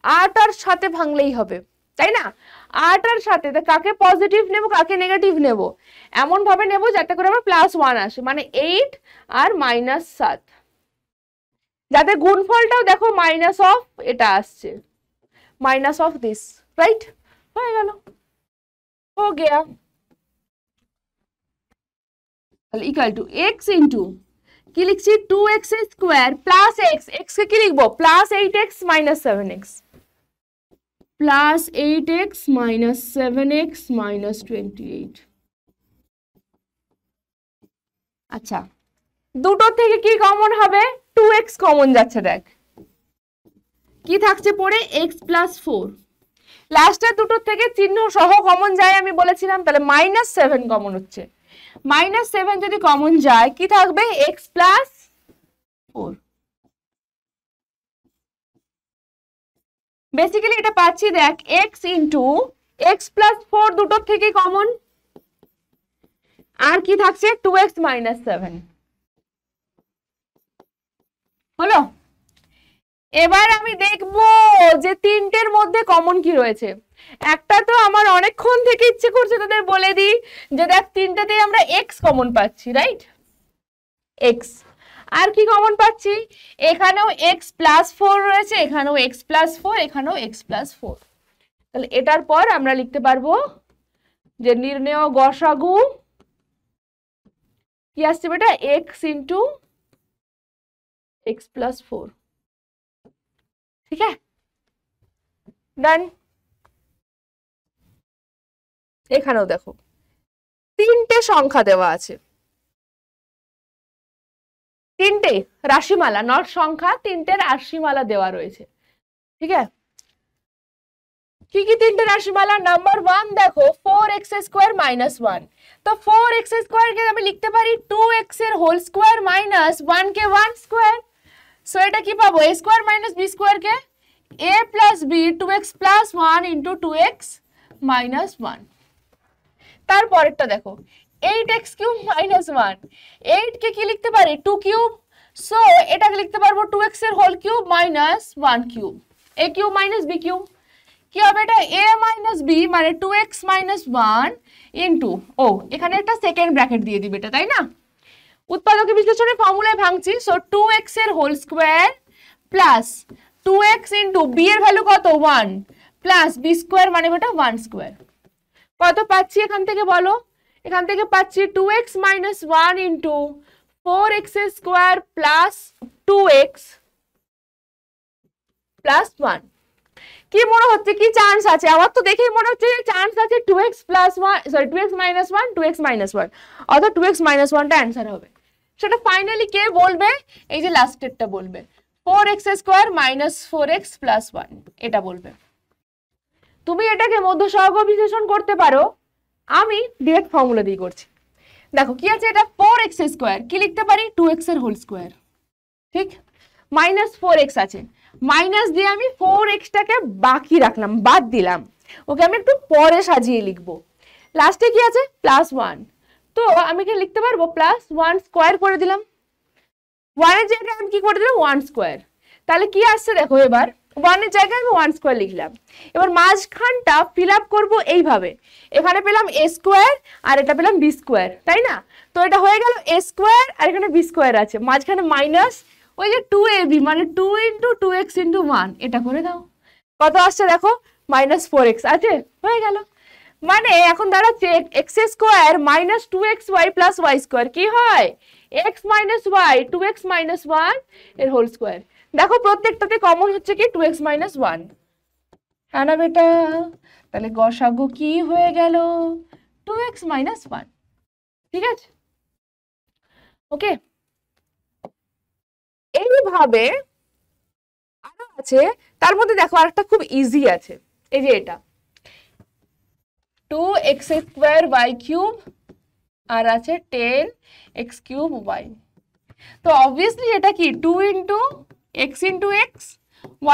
8 আর সাথে ভাঙলেই হবে, তাই না? 8 আর সাথে কাকে পজিটিভ নেব কাকে নেগেটিভ নেব, এমন ভাবে নেব যাতে করে আমার প্লাস 1 আসে, মানে 8 আর মাইনাস 7, যাতে গুণফলটাও দেখো মাইনাস অফ এটা আসছে, মাইনাস অফ দিস, রাইট? হয়ে গেল, হো গিয়া। তাহলে ইকুয়াল টু এক্স ইন্টু কি লিখছি? 2x square plus X, X কে কি লিখবো? Plus 8x minus 7x, plus 8x minus 7x minus 28। আচ্ছা, দুটো থেকে কি কমন হবে? 2x কমন যাচ্ছে, দেখ কি থাকছে পরে? x plus 4। লাস্টের দুটোর থেকে চিহ্ন সহ কমন যায় আমি বলেছিলাম, তাহলে মাইনাস 7 কমন হচ্ছে। মাইনাস 7 যদি কমন যায় কি থাকবে? x plus 4। বেসিক্যালি এটা পাচ্ছি, দেখ x ইন্টু x প্লাস 4 দুটোর থেকে কমন, আর কি থাকছে? 2x মাইনাস 7 হলো। এবার আমি দেখবো যে তিনটের মধ্যে কমন কি রয়েছে। একটা তো আমার অনেকক্ষণ থেকে ইচ্ছে করছে তোদের বলে দিই, যে দেখ তিনটাতেই আমরা x কমন পাচ্ছি, রাইট? x আর কি কমন পাচ্ছি? এখানেও x প্লাস 4 রয়েছে, এখানেও x প্লাস 4, এখানেও x প্লাস 4। তাহলে এটার পর আমরা লিখতে পারবো যে নির্ণেয় গসাগু কি আসছে বেটা? x into x plus 4। ঠিক আছে, ডান। এখানেও দেখো তিনটে সংখ্যা দেওয়া আছে, তিনটে রাশিমালা, নট সংখ্যা, তিনটে রাশিমালা দেওয়া রয়েছে। ঠিক আছে, কি কি তিনটে রাশিমালা? নাম্বার 1 দেখো 4x স্কোয়ার মাইনাস 1, তো 4x স্কোয়ার কে আমি লিখতে পারি 2x এর হোল স্কোয়ার মাইনাস 1 কে 1 স্কোয়ার। সো এটা কি পাবো? a square minus b square K a plus b 2x plus 1 into 2x minus 1। তারপরেরটা দেখো 8x কিউব মাইনাস 1, 8 কে কি লিখতে পারি? 2 কিউব, সো এটাকে লিখতে পারবো 2x এর whole cube minus 1 cube, a cube minus b cube. কি হবে এটা? a মাইনাস b মানে 2x মাইনাস 1 ইন্টু, ও এখানে একটা সেকেন্ড ব্র্যাকেট দিয়ে দিবে এটা, তাই না? উৎপাদক বিশ্লেষণের ফর্মুলায় ভাঙছি, সো 2x এর whole square plus 2x into b এর ভ্যালু কত? 1 প্লাস b স্কোয়ার মানে বেটা 1 স্কোয়ার। কত পাচ্ছি এখান থেকে বলো? এখান থেকে পাচ্ছি 2x minus 1 into 4x square plus 2x plus 1। কি মনে হচ্ছে? কি চান্স আছে? আমার তো দেখেই মনে হচ্ছে চান্স আছে 2x plus 1, sorry 2x minus 1, 2x minus 1, অর্থাৎ 2x মাইনাস 1টা অ্যান্সার হবে। সেটা ফাইনালি কে বলবে? এই যে লাস্টেরটা বলবে, 4x square minus 4x plus 1, এটা বলবে। তুমি এটাকে মধ্যসহগ বিশ্লেষণ করতে পারো, আমি ডিরেক্ট ফর্মুলা দিয়ে করছি। দেখো কি আছে? এটা 4x স্কোয়ার কি লিখতে পারি? 2x এর হোল স্কোয়ার, ঠিক? মাইনাস 4x আছে, মাইনাস দিয়ে আমি 4x টাকে বাকি রাখলাম, বাদ দিলাম, ওকে আমি একটু পরে সাজিয়ে লিখবো। লাস্টে কি আছে? প্লাস 1, তো আমি কি লিখতে পারবো? প্লাস 1 স্কোয়ার করে দিলাম, 1 এর জায়গায় আমি কি করে দিলাম? 1 স্কোয়ার। তাহলে কি আসছে দেখো এবার, ওয়ানের জায়গায় আমি ওয়ান স্কোয়ার লিখলাম। এবার মাঝখানটা ফিল আপ করবো এইভাবে, এখানে পেলাম এ স্কোয়ার আর এটা পেলাম বি স্কোয়ার, তাই না? তো এটা হয়ে গেল এ স্কোয়ার আর এখানে বি স্কোয়ার আছে, মাঝখানে মাইনাস ওই যে 2ab মানে 2 × 2x × 1, এটা করে দাও। কত আসছে দেখো, -4x আছে, হয়ে গেল। মানে এখন দাঁড়াচ্ছে X square minus 2xy plus Y square কি হয়, x - y 2x - 1 এর হোল স্কোয়ার। দেখো প্রত্যেকটাতে কমন হচ্ছে কি 2x - 1, হ্যাঁ না বেটা? তাহলে গসাগু কি হয়ে গেল, 2x - 1। ঠিক আছে, ওকে। এইভাবে আরো আছে, তার মধ্যে দেখো আরেকটা খুব ইজি আছে, এই যে এটা 2x² y³ আর আছে 10x³ y। তো অবভিয়াসলি এটা কি 2 × x × x,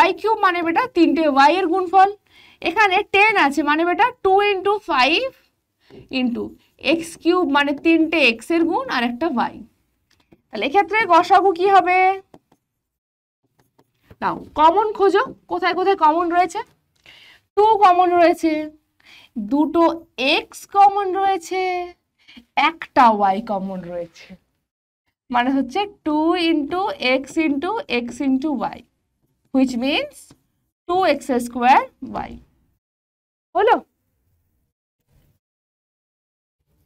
y³ মানে বেটা 3টে y এর গুণফল, এখানে 10 আছে মানে বেটা 2 × 5 × x³ মানে 3টে x এর গুণ আর একটা y। তাহলে এক্ষেত্রে গসাগু কি হবে, নাও কমন খোঁজো, কোথায় কোথায় কমন রয়েছে। 2 কমন রয়েছে, দুটো x কমন রয়েছে, একটা y কমন রয়েছে, মানে হচ্ছে 2 × x × x × y, which means 2x² y হলো।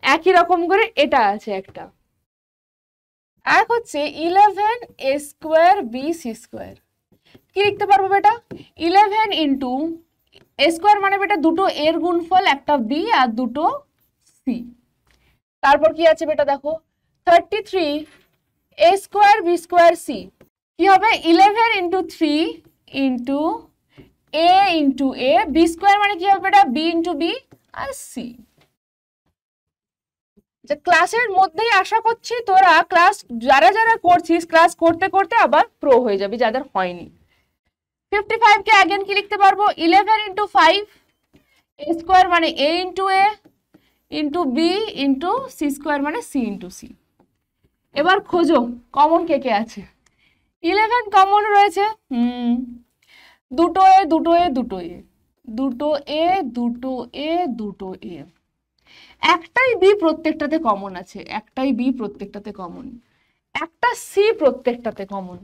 একই রকম করে এটা আছে একটা, এক হচ্ছে 11a² bc²। কি লিখতে পারবো বেটা, 11 × a² মানে বেটা দুটো এর গুণফল, একটা b আর দুটো c। তারপর কি আছে বেটা দেখো 33a² b² c, কি হবে 11 × 3 × a × a b² মানে কি হবে বেটা b × b আর c। যে ক্লাসের মধ্যেই আশা করছি তোরা ক্লাস যারা যারা করছিস ক্লাস করতে করতে আবার প্রো হয়ে যাবি, যাদের হয়নি। 55 কে अगेन কি লিখতে পারবো 11 × 5 a² মানে a × a × b × c² মানে c × c। এবার খোঁজো কমন কে কে আছে। 11 কমন রয়েছে, দুটো a দুটো a দুটো a দুটো a দুটো a দুটো a, একটাই বি প্রত্যেকটাতে কমন আছে, একটাই বি প্রত্যেকটাতে কমন, একটা সি প্রত্যেকটাতে কমন,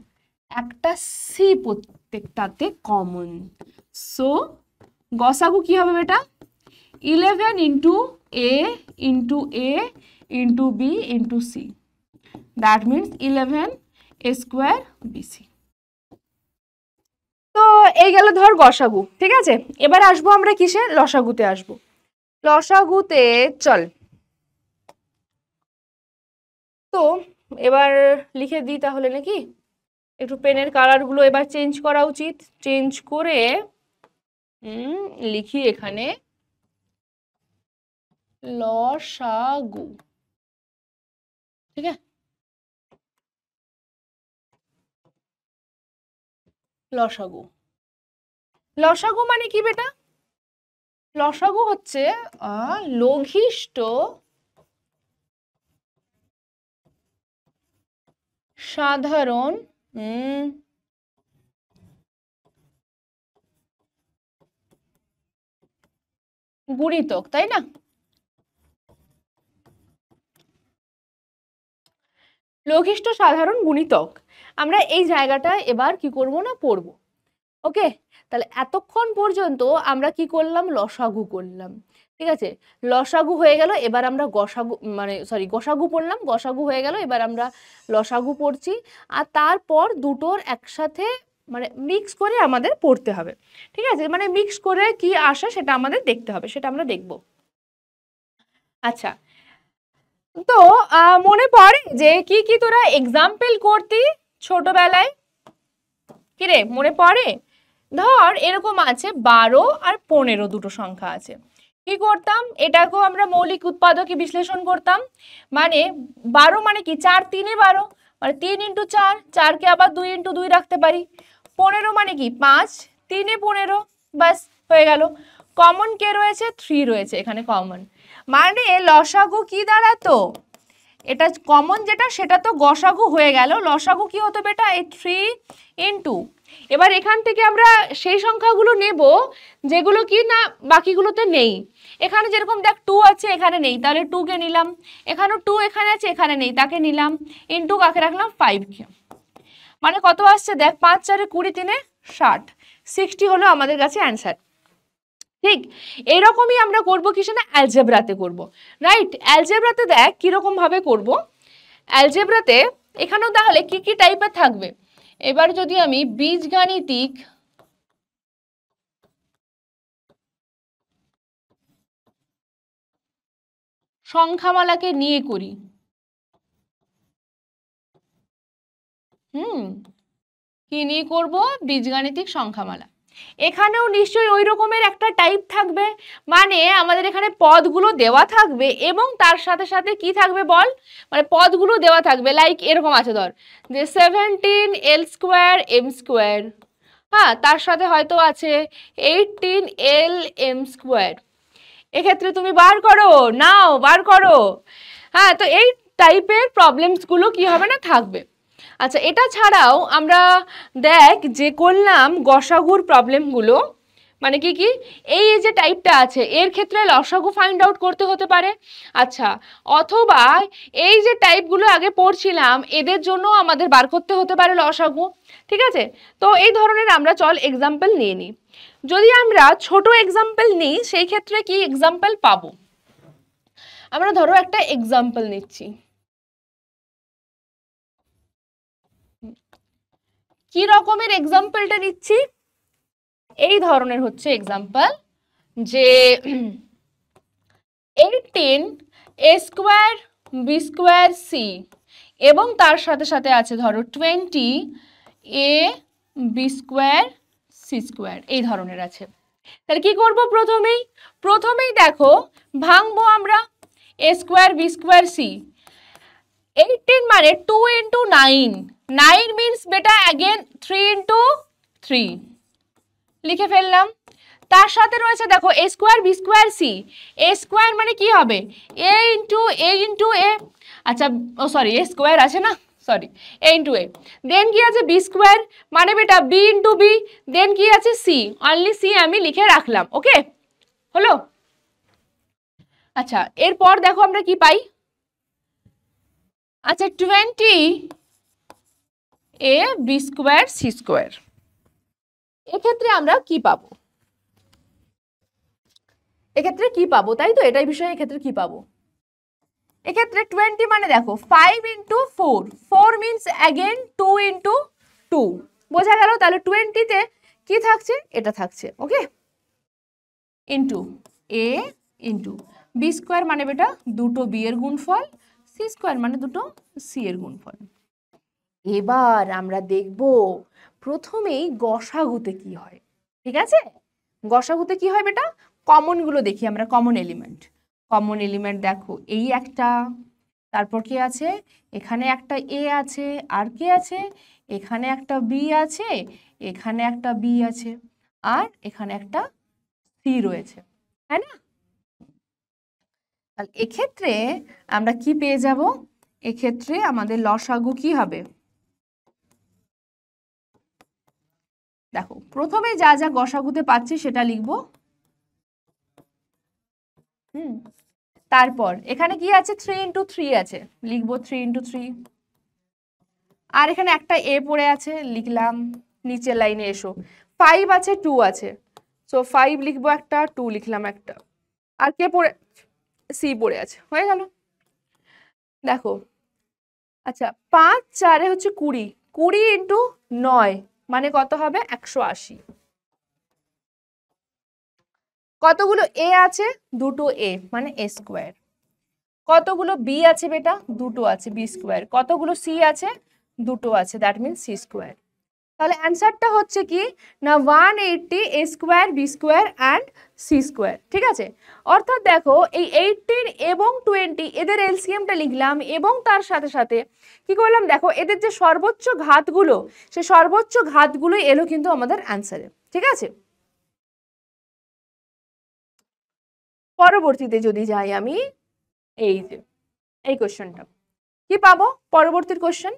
একটা সি প্রত্যেকটাতে কমন। সো গসাগু কি হবে বেটা 11 × a × a × b × c, that means 11a² bc। তো এই গেল ধর গসাগু, ঠিক আছে। এবার আসবো আমরা কিসে, লসাগুতে আসবো। লসাগুতে চল, তো এবার লিখে দিই তাহলে নাকি, একটু পেনের কালার গুলো এবার চেঞ্জ করা উচিত, চেঞ্জ করে লিখি এখানে লসাগু, ঠিক আছে। লসাগু, লসাগু মানে কি বেটা, লসাগু হচ্ছে লঘিষ্ঠ সাধারণ গুণিতক, তাই না? লঘিষ্ঠ সাধারণ গুণিতক, আমরা এই জায়গাটা এবার কি করব না পড়ব, ওকে। তাহলে এতক্ষণ পর্যন্ত আমরা কি করলাম, লসাগু করলাম, ঠিক আছে। লসাগু হয়ে গেল, এবার আমরা গসাগু মানে সরি গসাগু পড়লাম, গসাগু হয়ে গেল, এবার আমরা লসাগু পড়ছি। আর তারপর দুটোর একসাথে মানে মিক্স করে আমাদের পড়তে হবে, ঠিক আছে। মানে মিক্স করে কি আসে সেটা আমাদের দেখতে হবে, সেটা আমরা দেখব। আচ্ছা, তো মনে পড়ে যে কি কি তোরা এক্সাম্পল করতি ছোটবেলায়, কি রে মনে পড়ে? ধর এরকম আছে 12 আর 15 দুটো সংখ্যা আছে, কি করতাম, এটাকেও আমরা মৌলিক উৎপাদকে বিশ্লেষণ করতাম। মানে 12 মানে কি 4 3 এ 12 মানে 3 × 4, 4 কে আবার 2 × 2 রাখতে পারি। 15 মানে কি 5 3 এ 15, বাস হয়ে গেল। কমন কে রয়েছে, 3 রয়েছে এখানে কমন, মানে লসাগু কি দাঁড়াতো এটা কমন যেটা সেটা তো গসাগু হয়ে গেল, লসাগু কি হতো বেটা, এই 3 ইন্টু, এবার এখান থেকে আমরা সেই সংখ্যাগুলো নেব যেগুলো কি না বাকিগুলোতে নেই। এখানে যেরকম দেখ 2 আছে এখানে নেই, তাহলে 2 কে নিলাম, এখানেও 2 এখানে আছে এখানে নেই, তাকে নিলাম, ইন্টু কাকে রাখলাম 5 কে। মানে কত আসছে দেখ, 5 4 20 3 60, 60 হলো আমাদের কাছে অ্যান্সার। ঠিক এইরকমই আমরা করব কিসে না, অ্যালজেব্রাতে করব, রাইট। অ্যালজেব্রাতে দেখ কিরকম ভাবে করব। অ্যালজেব্রাতে এখানেও তাহলে কি কি টাইপের থাকবে, এবার যদি আমি বীজগাণিতিক সংখ্যামালাকে নিয়ে করি, কি নিয়ে করব, বীজগাণিতিক সংখ্যামালা। এখানেও নিশ্চয়ই ওই রকমের একটা টাইপ থাকবে, মানে আমাদের এখানে পদগুলো দেওয়া থাকবে এবং তার সাথে সাথে কি থাকবে বল, মানে পদগুলো দেওয়া থাকবে, লাইক এরকম আছে ধর যে 17 L² M², হ্যাঁ, তার সাথে হয়তো আছে 18 LM²। এক্ষেত্রে তুমি বার করো, নাও বার করো, হ্যাঁ। তো এই টাইপের প্রবলেমসগুলো কি হবে না, থাকবে। আচ্ছা, এটা ছাড়াও আমরা দেখ যে করলাম গসাগুর প্রবলেমগুলো, মানে কি কি, এই যে টাইপটা আছে এর ক্ষেত্রে লসাগু ফাইন্ড আউট করতে হতে পারে। আচ্ছা, অথবা এই যে টাইপগুলো আগে পড়ছিলাম এদের জন্য আমাদের বার করতে হতে পারে লসাগু, ঠিক আছে। তো এই ধরনের আমরা চল এক্সাম্পল নিয়ে নিই। যদি আমরা ছোট এক্সাম্পল নিই সেই ক্ষেত্রে কি এক্সাম্পল পাবো, আমরা ধরো একটা এক্সাম্পল নিচ্ছি, কি রকমের এক্সাম্পলটা নিচ্ছি, এই ধরনের হচ্ছে এক্সাম্পল যে 18 A² B² C এবং তার সাথে সাথে আছে ধরো 20 A B² C², এই ধরনের আছে। তাহলে কি করব, প্রথমেই দেখো ভাঙবো আমরা A² B² C। 18 মানে 2 ইন্টু 9, 9 মিনস বেটা অ্যাগেন 3 ইন্টু 3, লিখে ফেললাম। তার সাথে রয়েছে দেখো A² B² C, A² মানে কি হবে A ইন্টু A, আচ্ছা ও সরি A² আছে না, সরি A ইন্টু A, দেন কি আছে B² মানে বেটা B ইন্টু B, দেন কি আছে C, অনলি C আমি লিখে রাখলাম, ওকে হলো। আচ্ছা, এরপর দেখো আমরা কি পাই, আচ্ছা 20 A B² C², এক্ষেত্রে আমরা কি পাবো, এক্ষেত্রে কি পাবো, তাই তো এটাই বিষয়, এক্ষেত্রে কি পাবো, এক্ষেত্রে 20 মানে দেখো 5 ইন্টু 4, 4 মিনস অ্যাগেন 2 ইন্টু 2, বোঝা গেল। তাহলে 20-তে কি থাকছে, এটা থাকছে, ওকে, ইন্টু A ইন্টু B² মানে বেটা দুটো B এর গুণফল, C² মানে দুটো C এর গুণফল। এবার আমরা দেখব প্রথমেই গসাগুতে কি হয়, ঠিক আছে। গসাগুতে কি হয় বেটা, কমনগুলো দেখি আমরা, কমন এলিমেন্ট দেখো এই একটা, তারপর কি আছে এখানে একটা A আছে, আর কি আছে এখানে একটা B আছে, এখানে একটা B আছে, আর এখানে একটা C রয়েছে, তাই না। তাহলে এক্ষেত্রে আমরা কি পেয়ে যাব, এক্ষেত্রে আমাদের লসাগু কি হবে, দেখো প্রথমে যা যা গসাগুতে পাচ্ছি সেটা লিখবো, তারপর এখানে কি আছে 3 ইন্টু 3 আছে, লিখবো 3 ইন্টু 3, আর এখানে একটা A পড়ে আছে লিখলাম, নিচের লাইনে এসো 5 আছে 2 আছে, সো 5 লিখবো একটা, 2 লিখলাম একটা, আর কে পড়ে, C পড়ে আছে, হয়ে গেল। দেখো আচ্ছা 5 4 হচ্ছে 20, 20 ইন্টু 9 মানে কত হবে 180, কতগুলো A আছে, দুটো A মানে A², কতগুলো B আছে বেটা, দুটো আছে B², কতগুলো C আছে, দুটো আছে, দ্যাট মিনস C²। তাহলে অ্যান্সারটা হচ্ছে কি না 180 A² B² অ্যান্ড C², ঠিক আছে। অর্থাৎ দেখো এই 18 এবং 20 এদের এলসিএমটা লিখলাম এবং তার সাথে সাথে কি করলাম দেখো এদের যে সর্বোচ্চ ঘাতগুলো, সে সর্বোচ্চ ঘাতগুলোই এলো কিন্তু আমাদের অ্যান্সারে, ঠিক আছে। পরবর্তীতে যদি যাই আমি এই যে এই কোশ্চেনটা, কি পাবো পরবর্তী কোশ্চেন,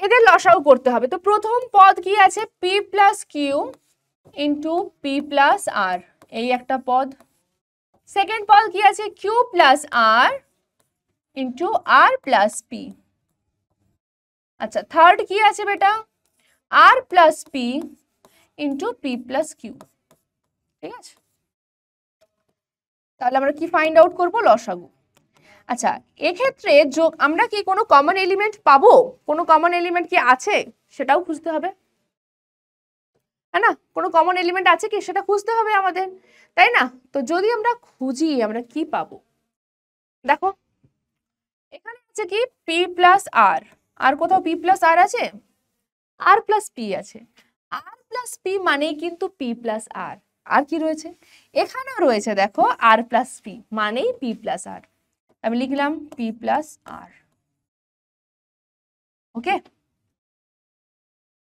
এদের লসাগু করতে হবে। তো প্রথম পদ কি আছে, P plus Q into P plus R, এই একটা পদ। সেকেন্ড পদ কি আছে, Q plus R into R plus P. আচ্ছা থার্ড কি আছে বেটা, R plus P into P plus Q. ঠিক আছে, তাহলে আমরা কি ফাইন্ড আউট করবো, লসাগু। আচ্ছা এক্ষেত্রে যোগ আমরা কি কোনো কমন এলিমেন্ট পাবো, কোনো কমন এলিমেন্ট কি আছে সেটাও খুঁজতে হবে, হ্যাঁ না, কোনো কমন এলিমেন্ট আছে কি সেটা খুঁজতে হবে আমাদের, তাই না। তো যদি আমরা খুঁজি আমরা কি পাবো, দেখো এখানে আছে কি পি প্লাস আর, আর কোথাও পি প্লাস আর আছে, আর প্লাস পি আছে, আর প্লাস পি মানেই কিন্তু পি প্লাস আর। আর কি রয়েছে, এখানেও রয়েছে দেখো আর প্লাস পি মানেই পি প্লাস আর, আমি লিখলাম পি প্লাস আর। ওকে,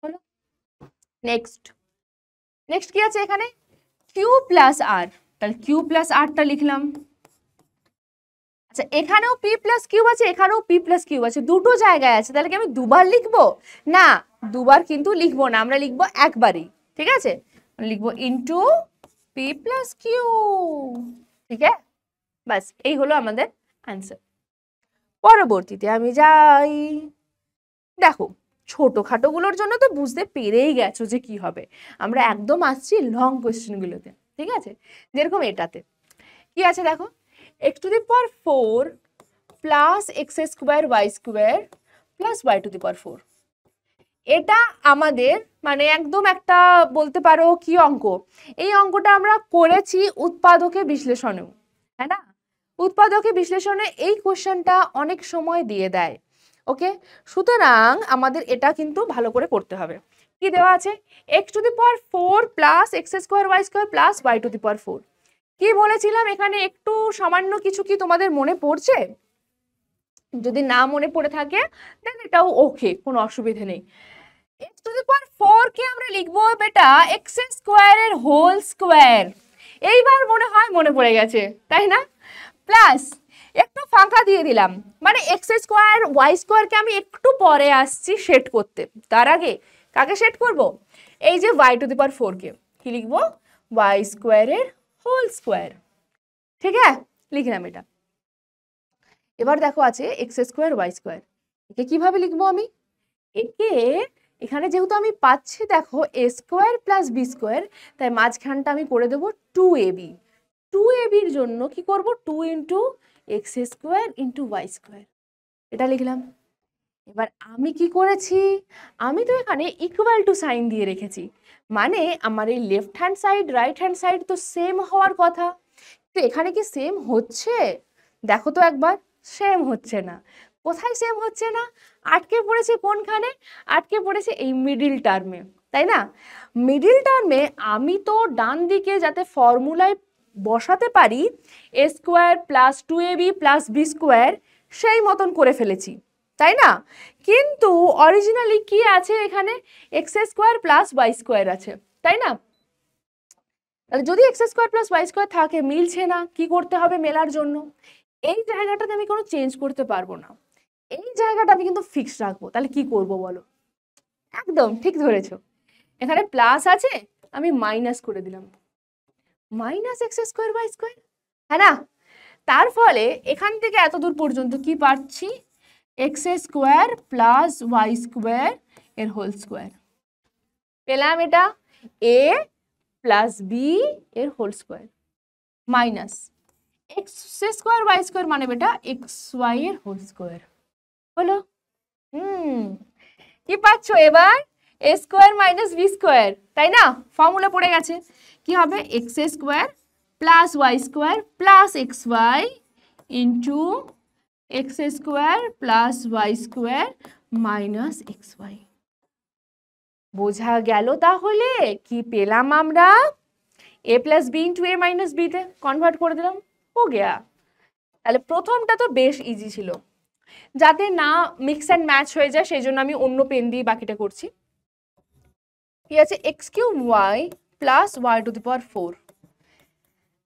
হলো। নেক্সট নেক্সট কি আছে এখানে, কিউ প্লাস আর, তাহলে কিউ প্লাস আরটা লিখলাম। আচ্ছা এখানেও পি প্লাস কিউ আছে, এখানেও পি প্লাস কিউ আছে, দুটো জায়গায় আছে, তাহলে কি আমি দুবার লিখবো, না দুবার কিন্তু লিখবো না, আমরা লিখবো একবারই। ঠিক আছে, লিখবো ইন্টু পি প্লাস কিউ। ঠিক আছে, বাস এই হলো আমাদের আনসার। পরবর্তীতে আমি যাই, দেখো ছোটখাটো গুলোর জন্য তো বুঝতে পেরেই গেছো যে কি হবে, আমরা একদম আসছি লং কোয়েশ্চেন গুলোতে। ঠিক আছে, যেরকম এটাতে কি আছে দেখো, x to the power 4 plus X square Y square plus Y to the power 4। এটা আমাদের মানে একদম একটা বলতে পারো কি অঙ্ক, এই অঙ্কটা আমরা করেছি উৎপাদকে বিশ্লেষণেও, হ্যাঁ না, উৎপাদকে বিশ্লেষণে এই কোশ্চেনটা অনেক সময় দিয়ে দেয়। ওকে, সুতরাং আমাদের এটা কিন্তু ভালো করে করতে হবে। কি দেওয়া আছে, x to the power 4 plus X square Y square plus Y to the power 4। কি বলেছিলাম এখানে একটু সামান্য কিছু কি তোমাদের মনে পড়ছে, যদি না মনে পড়ে থাকে দেন এটাও ওকে, কোনো অসুবিধা নেই। x টু দি পাওয়ার 4 কে আমরা লিখবো বেটা এক্স স্কোয়ার এর হোল স্কোয়ার, এইবার মনে হয় মনে পড়ে গেছে তাই না, প্লাস একটু ফাঁকা দিয়ে দিলাম, মানে এক্স স্কোয়ার ওয়াই স্কোয়ারকে আমি একটু পরে আসছি সেট করতে, তার আগে কাকে সেট করব, এই যে ওয়াই টু দি পাওয়ার 4 কে কি লিখবো, ওয়াই স্কোয়ারের হোল স্কোয়ার। ঠিক আছে, লিখলাম এটা। এবার দেখো আছে এক্স স্কোয়ার ওয়াই স্কোয়ার, একে কিভাবে লিখবো আমি, একে এখানে যেহেতু আমি পাচ্ছি দেখো A square plus B square, তাই মাঝখানটা আমি করে দেবো 2ab। 2ab-র জন্য কি করব, 2 into X square into Y square, এটা লিখলাম। এবার আমি কি করেছি, আমি তো এখানে ইকুয়াল টু সাইন দিয়ে রেখেছি, মানে আমার এই left hand side right hand side তো সেম হওয়ার কথা, তো এখানে কি সেম হচ্ছে, দেখো তো একবার, সেম হচ্ছে না। কোথায় সেম হচ্ছে না, আটকে পড়েছে কোনখানে, আটকে পড়েছে এই মিডিল টার্মে, তাই না। মিডিল টার্মে আমি তো ডান দিকে যাতে ফর্মুলায় বসাতে পারি A square plus 2ab plus B square, সেই মতন করে ফেলেছি, তাই না। কিন্তু অরিজিনালি কি আছে এখানে, X square plus Y square আছে, তাই না। তাহলে যদি X square plus Y square থাকে, মিলছে না, কি করতে হবে মেলার জন্য, এই জায়গাটাতে আমি কোনো চেঞ্জ করতে পারবো না, এই জায়গাটা আমি কিন্তু ফিক্স রাখবো। তাহলে কি করব বলো, একদম ঠিক ধরেছো, এখানে প্লাস আছে আমি মাইনাস করে দিলাম, minus X square Y square, হ্যাঁ না। তার ফলে এখান থেকে এত দূর পর্যন্ত কি পাচ্ছি, X square plus Y square এর হোল স্কোয়ার পেলাম, এটা এ প্লাস বি এর whole square minus X square Y square মানে বেটা এক্স ওয়াই এর হোল স্কোয়ার হলো। কি পাচ্ছ এবার, A square minus B square, তাই না, ফর্মুলা পড়ে গেছে। কি হবে, X square plus Y square plus X Y into X square plus Y square minus X Y. বোঝা গেল তাহলে কি পেলাম আমরা, এ প্লাস বি ইন্টু এ মাইনাস বিতে কনভার্ট করে দিলাম, হো গেয়া। তাহলে প্রথমটা তো বেশ ইজি ছিল, যাতে না মিক্স অ্যান্ড ম্যাচ হয়ে যায় সেই জন্য আমি অন্য পেন দিয়ে বাকিটা করছি। কি আছে, X cube Y plus Y to the power 4।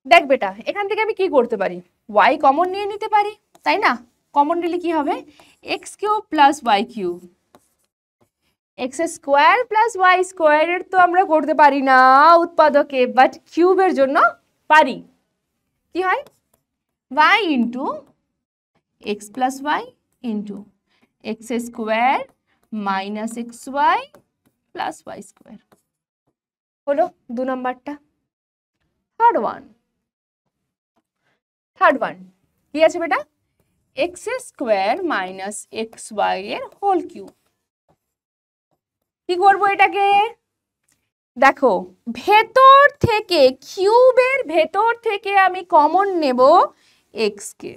দেখ বেটা এখান থেকে আমি কি করতে পারি, ওয়াই কমন নিয়ে নিতে পারি, তাই না, কমন নিলে কি হবে X cube plus Y cube. X square plus Y স্কোয়ারের তো আমরা করতে পারি না উৎপাদকে, বাট কিউবের জন্য পারি। কি হয় Y into X plus Y into X square minus X Y plus Y square হলো 2 নম্বরটা। থার্ড ওয়ান কি আছে বেটা X square minus X Y এর হোল কিউব। কি করবো এটাকে দেখো ভেতর থেকে কিউবের ভেতর থেকে আমি কমন নেব এক্স কে,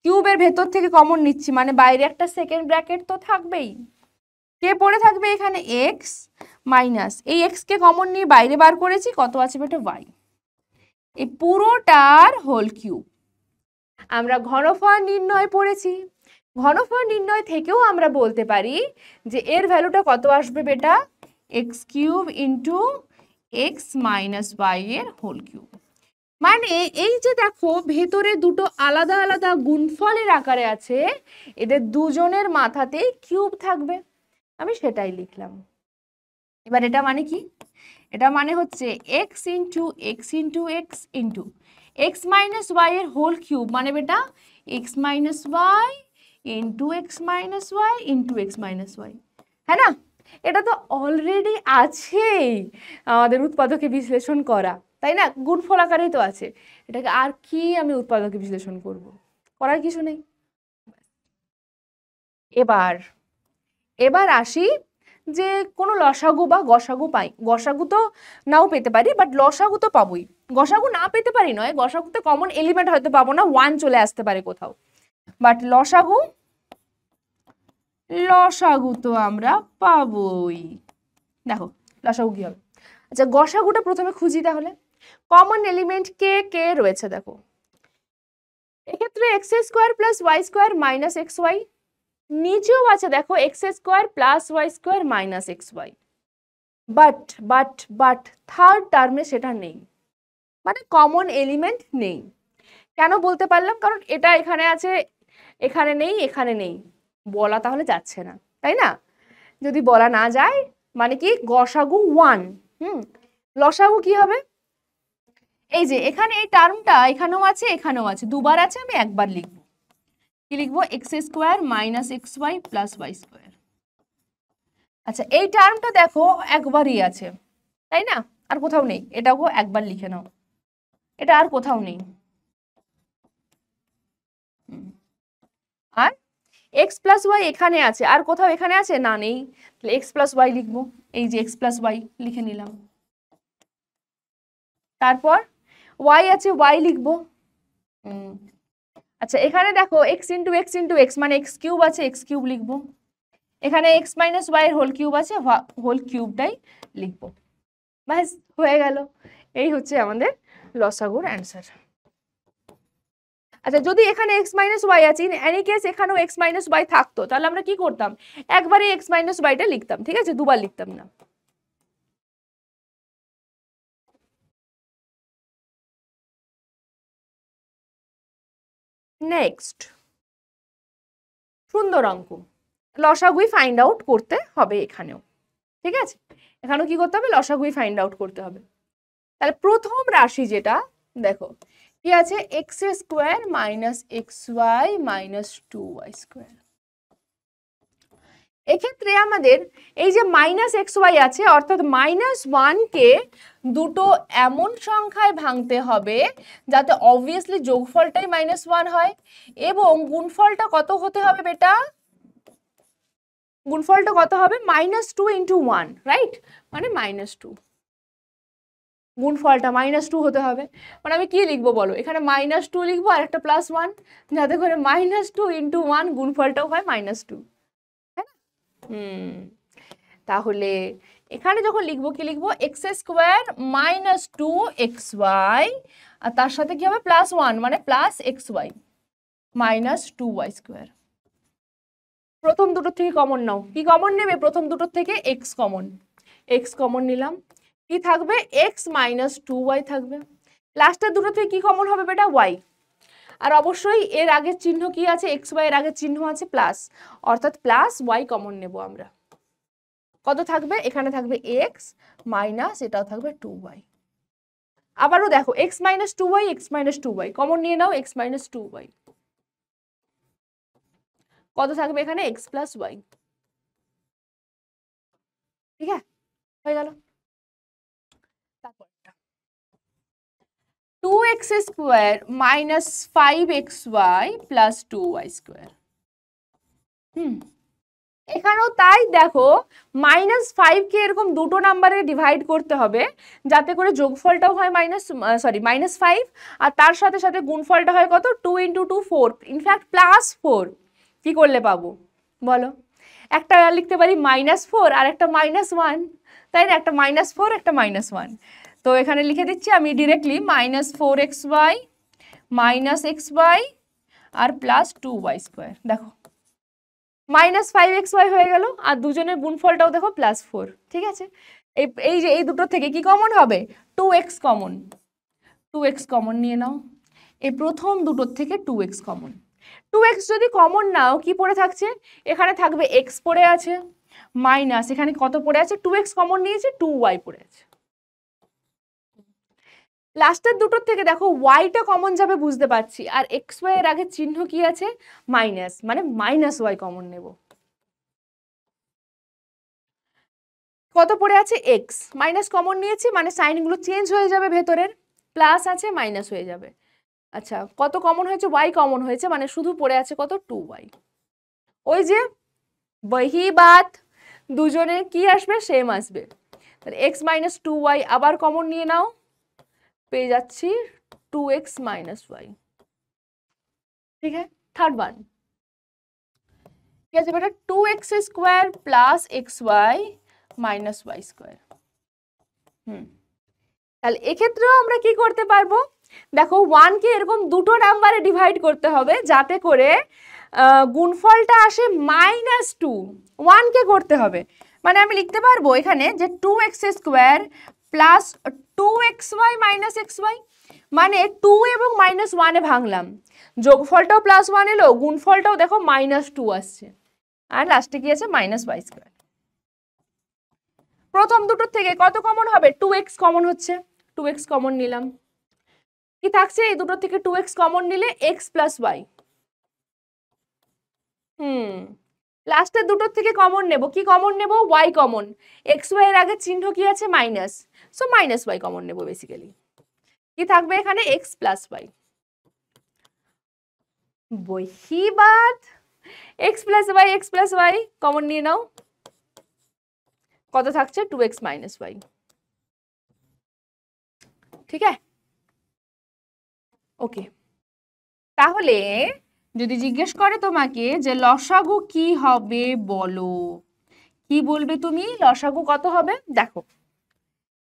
কিউবের ভেতর থেকে কমন নিচ্ছি মানে বাইরে একটা সেকেন্ড ব্র্যাকেট তো থাকবেই, কে পড়ে থাকবে এখানে এক্স মাইনাস এই এক্স কে কমন নিয়ে বাইরে বার করেছি কত আছে বেটা ওয়াই, এই পুরোটার হোল কিউব। আমরা ঘনফল নির্ণয় পড়েছি, ঘনফল নির্ণয় থেকেও আমরা বলতে পারি যে এর ভ্যালুটা কত আসবে বেটা X cube into X minus Y এর হোল কিউব। মানে এই যে দেখো ভেতরে দুটো আলাদা আলাদা গুণফলের আকারে আছে, এদের দুজনের মাথাতেই কিউব থাকবে, আমি সেটাই লিখলাম। এবার এটা মানে কি এটা মানে হচ্ছে X into X into X into X minus Y এর হোল কিউব মানে বেটা X minus Y into X minus Y into X minus Y, হ্যাঁ না? এটা তো অলরেডি আছেই আমাদের উৎপাদকে বিশ্লেষণ করা, তাই না? গুণফল আকারেই তো আছে, এটাকে আর কি আমি উৎপাদকে বিশ্লেষণ করব, করার কিছু নেই। এবার আসি যে কোনো লসাগু বা গসাগু পাই, গসাগু তো নাও পেতে পারি বাট লসাগু তো পাবোই, গসাগু না পেতে পারি নয়, গসাগুতে কমন এলিমেন্ট হয়তো পাবো না, 1 চলে আসতে পারে কোথাও, বাট লসাগু তো আমরা পাবোই। দেখো লসাগু কি হবে, আচ্ছা গসাগুটা প্রথমে খুঁজি, তাহলে কমন এলিমেন্ট কে কে রয়েছে দেখো, এক্ষেত্রে X square plus Y square minus X Y, নিচেও আছে দেখো X square plus Y square minus X Y, but third টার্মে সেটা নেই, মানে কমন এলিমেন্ট নেই। কেন বলতে পারলাম, কারণ এটা এখানে আছে এখানে নেই এখানে নেই, বলা তাহলে যাচ্ছে না, তাই না? যদি বলা না যায় মানে কি গসাগু 1, লসাগু কি হবে এই যে এখানে এই টার্মটা এখানেও আছে এখানেও আছে, দুবার আছে, আমি একবার লিখবো, কি লিখবো X square minus X Y plus Y square. আচ্ছা এই টার্মটা দেখো একবারই আছে, তাই না? আর কোথাও নেই, এটাও একবার লিখে নাও, এটা আর কোথাও নেই। আর এক্স প্লাস ওয়াই এখানে আছে, আর কোথাও এখানে আছে না, নেই, তাহলে এক্স প্লাস ওয়াই লিখবো, এই যে এক্স প্লাস ওয়াই লিখে নিলাম। তারপর ওয়াই আছে ওয়াই লিখবো, আচ্ছা এখানে দেখো এক্স ইন্টু এক্স মানে এক্স কিউব আছে, এক্স কিউব লিখবো, এখানে এক্স মাইনাস ওয়াই এর হোল কিউব আছে, হোল কিউবটাই লিখবো, ব্যাস হয়ে গেল। এই হচ্ছে আমাদের লসাগুর অ্যান্সার। আচ্ছা যদি এখানে এক্স মাইনাস ওয়াই আছে, ইন এনি কেস এখানেও এক্স মাইনাস ওয়াই থাকতো, তাহলে আমরা কি করতাম একবারই এক্স মাইনাস ওয়াইটা লিখতাম, ঠিক আছে, দুবার লিখতাম না। নেক্সট সুন্দর অঙ্ক, লসাগুই ফাইন্ড আউট করতে হবে এখানেও, ঠিক আছে, এখানেও কি করতে হবে লসাগুই ফাইন্ড আউট করতে হবে। তাহলে প্রথম রাশি যেটা দেখো কি আছে X square minus X Y minus 2y square, এক্ষেত্রে আমাদের এই যে মাইনাস এক্স ওয়াই আছে অর্থাৎ -1 কে দুটো এমন সংখ্যায় ভাঙতে হবে যাতে অবভিয়াসলি যোগফলটাই -1 হয়, এবং গুণফলটা কত হতে হবে বেটা, গুণফলটা কত হবে -2 × 1, রাইট, মানে -2, গুণফলটা -2 হতে হবে, মানে আমি কি লিখবো বলো, এখানে -2 লিখবো আর একটা +1, যাতে করে -2 × 1 গুণফলটাও হয় -2, হ্যাঁ। তাহলে এখানে যখন লিখবো কি লিখবো এক্স স্কোয়ার মাইনাস 2xy আর তার সাথে কি হবে +1 মানে +xy মাইনাস 2y স্কোয়ার। প্রথম দুটো থেকে কমন নাও, কি কমন নেবে প্রথম দুটোর থেকে এক্স কমন নিলাম, কি থাকবে x মাইনাস 2y থাকবে, লাস্টের দুটো থেকে কি কমন হবে বেটা y, আর অবশ্যই এর আগের চিহ্ন কি আছে, এক্স ওয়াই এর আগের চিহ্ন আছে প্লাস, অর্থাৎ প্লাস ওয়াই কমন নেব আমরা। কত থাকবে, এখানে থাকবে এক্স মাইনাস এটাও থাকবে 2y। আবারও দেখো x minus 2y, x minus 2y common নিয়ে নাও, এক্স মাইনাস 2y। কত থাকবে এখানে, এক্স প্লাস ওয়াই। ঠিক আছে, হয়ে গেল। তারপরটা 2x square minus 5xy plus 2y square. এখানেও তাই, দেখো -5 কে এরকম দুটো নাম্বারে ডিভাইড করতে হবে যাতে করে যোগফলটাও হয় -5, আর তার সাথে সাথে গুণফলটা হয় কত, 2 × 2 4, ইনফ্যাক্ট +4। কি করলে পাবো বলো, একটা লিখতে পারি -4 আর একটা -1, তাই না, একটা -4 একটা -1। তো এখানে লিখে দিচ্ছি আমি ডিরেক্টলি -4xy -xy আর প্লাস 2y স্কোয়ার। দেখো -5xy হয়ে গেল, আর দুজনের গুণফলটাও দেখো +4। ঠিক আছে, এই যে এই দুটো থেকে কি কমন হবে, 2x কমন, 2x কমন নিয়ে নাও। এই প্রথম দুটোর থেকে 2x কমন। 2x যদি কমন নাও কি পড়ে থাকছে, এখানে থাকবে x পড়ে আছে মাইনাস এখানে কত পড়ে আছে, 2x কমন নিয়েছে 2y পড়ে আছে। লাস্টের দুটোর থেকে দেখো ওয়াইটা কমন যাবে বুঝতে পারছি, আর এক্স ওয়াই এর আগে চিহ্ন কি আছে মাইনাস, মানে -y কমন নেব। কত পড়ে আছে এক্স, মাইনাস কমন নিয়েছি মানে সাইনগুলো চেঞ্জ হয়ে যাবে, ভেতরের প্লাস আছে মাইনাস হয়ে যাবে। আচ্ছা কত কমন হয়েছে, ওয়াই কমন হয়েছে, মানে শুধু পড়ে আছে কত 2y। ওই যে বহি বাত, দুজনের কি আসবে, সেম আসবে। তাহলে x - 2y আবার কমন নিয়ে নাও, পেয়ে যাচ্ছি 2x - y। ঠিক আছে, থার্ড ওয়ান কি আছে বেটা, 2x square plus xy minus y square. তাহলে এক্ষেত্রেও আমরা কি করতে পারবো, দেখো 1 কে এরকম দুটো নাম্বারে ডিভাইড করতে হবে যাতে করে গুণফলটা আসে -2। 1 কে করতে হবে, মানে আমি লিখতে পারবো এখানে যে 2x square plus 2xy minus xy, মানে 2 এবং -1 এ ভাঙলাম, যোগফলটাও +1 এলো, গুণফলটাও দেখো -2 আসছে, আর লাস্টে কি আছে -y স্কোয়ার। প্রথম দুটোর থেকে কত কমন হবে, 2x কমন হচ্ছে, 2x কমন নিলাম, কি থাকছে এই দুটো থেকে 2x কমন নিলে x + y। লাস্টের দুটোর থেকে কমন নেব, কি কমন নেব, y কমন, x y এর আগে চিহ্ন কি আছে মাইনাস, সো -y কমন নেব বেসিক্যালি। কি থাকবে এখানে x + y। বহি Baat, x + y, x + y common নিয়ে নাও, কত থাকছে 2x - y। ঠিক আছে, ওকে। তাহলে যদি জিজ্ঞেস করে তোমাকে যে লসাগু কি হবে বলো, কি বলবে তুমি, লসাগু কত হবে, দেখো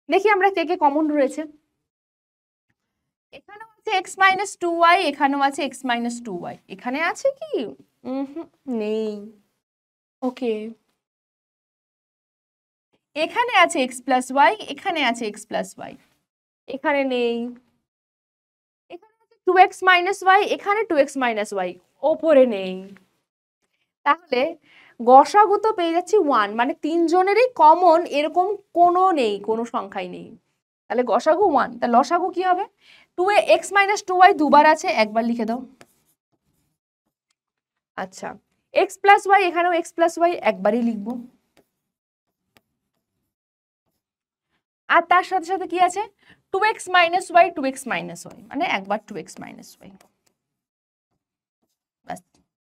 দেখি আমরা কে কে কমন রয়েছে। এখানেও আছে x - 2y, এখানেও আছে x - 2y, এখানে আছে কি, নেই। ওকে, এখানে আছে x + y, এখানে আছে x + y, এখানে নেই। এখানে আছে 2x - y, এখানে 2x - y, ওপরে নেই। তাহলে গসাগু তো পেয়ে যাচ্ছি 1, মানে তিনজনেরই কমন এরকম কোনো নেই, কোনো সংখ্যাই নেই। তাহলে গসাগু 1, তাহলে লসাগু কি হবে, 2x - 2y দুবার আছে, একবার লিখে দাও। আচ্ছা x + y, এখানেও x + y একবারই লিখবো, আর তার সাথে সাথে কি আছে 2x - y, 2x - y, মানে একবার 2x - y। বাস,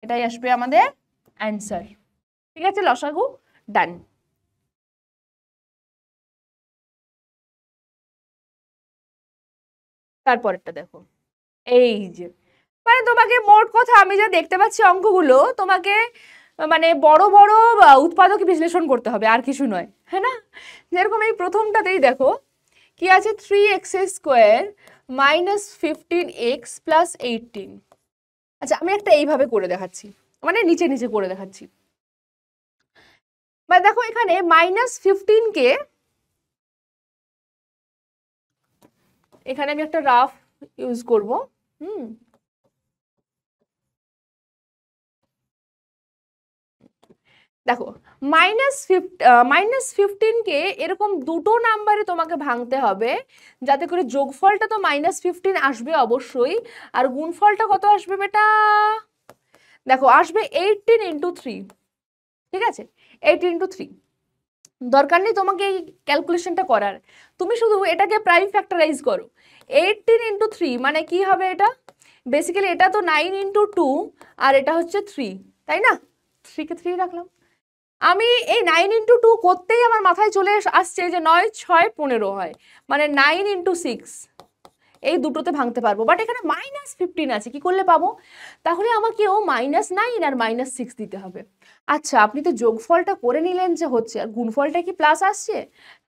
এটাই আসবে আমাদের অ্যান্সার। ঠিক আছে, লসাগু ডান। তারপরেরটা দেখো, এই যে মানে তোমাকে মোট কথা আমি যা দেখতে পাচ্ছি অঙ্কগুলো তোমাকে মানে বড় বড় উৎপাদক বিশ্লেষণ করতে হবে, আর কিছু নয়, হ্যাঁ না। যেরকম এই প্রথমটাতেই দেখো কি আছে, 3x স্কোয়ার -15x + 18। আচ্ছা আমি একটা এইভাবে করে দেখাচ্ছি, মানে নিচে নিচে করে দেখাচ্ছি। বা দেখো এখানে -15 কে এখানে আমি একটা রাফ ইউজ করব, দেখো -15কে এরকম দুটো নাম্বারে তোমাকে ভাঙতে হবে, যাতে করে যোগফলটা তো -15 আসবে অবশ্যই, আর গুণফলটা কত আসবে বেটা? দেখো আসবে 18 × 3, ঠিক আছে, 18 × 3। দরকার নেই তোমাকে এই ক্যালকুলেশনটা করার, তুমি শুধু এটাকে প্রাইম ফ্যাক্টরাইজ করো। 18 × 3 মানে কি হবে এটা? বেসিক্যালি এটা তো 9 × 2 আর এটা হচ্ছে 3, তাই না? 3 কে 3 রাখলাম। আমি এই 9 × 2 করতেই আমার মাথায় চলে আসছে যে 9 6 15 হয়, মানে 9 × 6, এই দুটোতে ভাঙতে পারবো। বাট এখানে -15 আছে, কি করলে পাবো? তাহলে আমাকেও -9 আর -6 দিতে হবে। আচ্ছা, আপনি তো যোগফলটা করে নিলেন যে হচ্ছে, আর গুণফলটা কি প্লাস আসছে?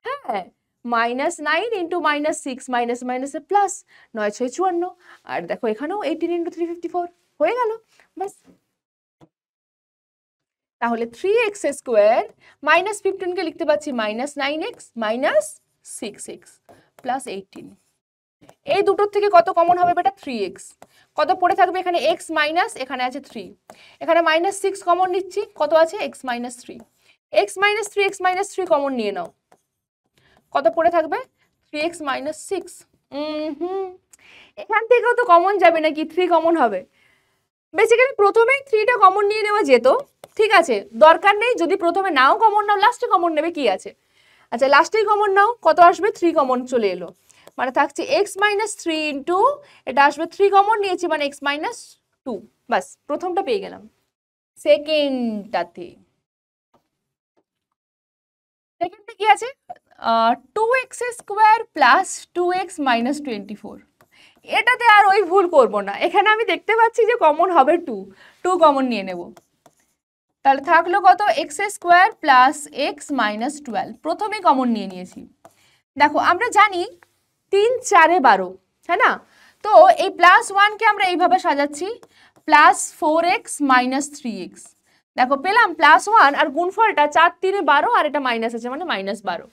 হ্যাঁ, -9 × -6 মাইনাস মাইনাসে প্লাস, 9 6 54, আর দেখো এখানেও 18 × 3 54 হয়ে গেল, বাস। তাহলে 3x² -15 কে লিখতে পাচ্ছি -9x -6x প্লাস 18। এই দুটোর থেকে কত কমন হবে বেটা? 3x। কত পড়ে থাকবে এখানে? x মাইনাস, এখানে আছে 3, এখানে -6 কমন নিচ্ছি, কত আছে? x - 3, x - 3 x - 3 কমন নিয়ে নাও, কত পড়ে থাকবে? 3x - 6। এখান থেকেও তো কমন যাবে নাকি? 3 কমন হবে। বেসিক্যালি প্রথমেই 3টা কমন নিয়ে নেওয়া যেত, ঠিক আছে, দরকার নেই যদি প্রথমে নাও কমন নাও, লাস্টে কমন নেবে, কি আছে? আচ্ছা, লাস্টেই কমন নাও, কত আসবে? 3 কমন চলে এলো, মানে থাকছে x - 3 ইন্টু এটা আসবে 3 কমন নিয়েছি মানে x - 2, বাস প্রথমটা পেয়ে গেলাম। সেকেন্ডটাতে কি আছে? 2x² plus 2x - 24। এটাতে আর ওই ভুল করব না, এখানে আমি দেখতে পাচ্ছি যে কমন হবে 2 কমন নিয়ে নেব। তাহলে থাকলো কত? x² প্লাস x - 12, প্রথমেই কমন নিয়ে নিয়েছি। দেখো আমরা জানি 3 4 12, হ্যাঁ না? তো এই +1 কে আমরা এইভাবে সাজাচ্ছি, প্লাস 4x - 3x। দেখো পেলাম +1, আর গুণফলটা 4 3 12, আর এটা মাইনাস আছে মানে -12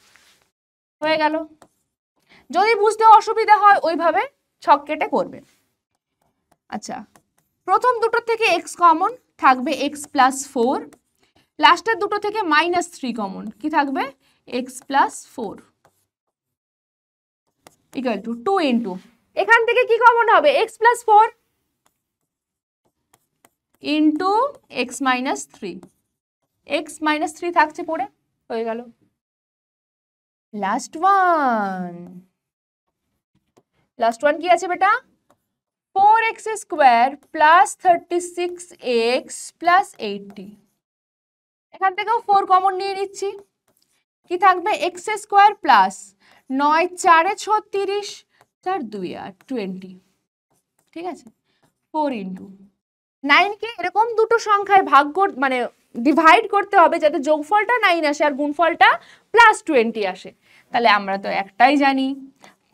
হয়ে গেল। যদি বুঝতে অসুবিধা হয় ওইভাবে ছক কেটে করবে। আচ্ছা, প্রথম দুটো থেকে x কমন থাকবে x + 4, লাস্টের দুটো থেকে -3 কমন, কি থাকবে? x + 4 ইকুয়াল টু 2 ইন্টু, এখান থেকে কি কমন হবে? x + 4 ইন্টু x - 3, x - 3 থাকছে পড়ে, হয়ে গেল। লাস্ট ওয়ান কি আছে বেটা? 4x² প্লাস 36x প্লাস 80, এখান থেকেও 4 কমন নিয়ে নিচ্ছি, কি থাকবে? x² প্লাস 9 4 36, 4 2 20, ঠিক আছে, 4 ইন্টু 9 কে এরকম দুটো সংখ্যায় ভাগ মানে ডিভাইড করতে হবে যাতে যোগফলটা 9 আসে আর গুণফলটা +20 আসে। তাহলে আমরা তো একটাই জানি,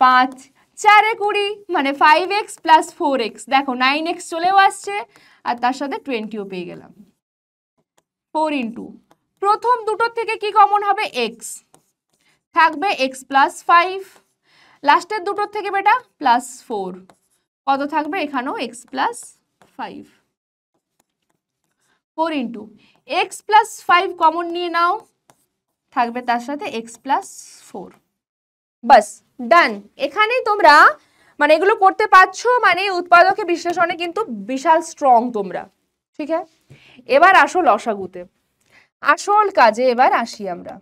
5 4 20 মানে 5x প্লাস 4x, দেখো 9x চলেও আসছে আর তার সাথে 20ও পেয়ে গেলাম। 4 ইন্টু প্রথম দুটোর থেকে কি কমন হবে? x থাকবে, x + 5, লাস্টের দুটোর থেকে বেটা +4, কত থাকবে? এখানেও x + 5। 4 ইন্টু x + 5 কমন নিয়ে নাও, থাকবে তার সাথে x + 4, বাস ডান। এখানেই তোমরা মানে এগুলো করতে পারছো, মানে উৎপাদকে বিশ্লেষণে কিন্তু বিশাল স্ট্রং তোমরা, ঠিক আছে। এবার আসো লসাগুতে, আসল কাজে এবার আসি আমরা।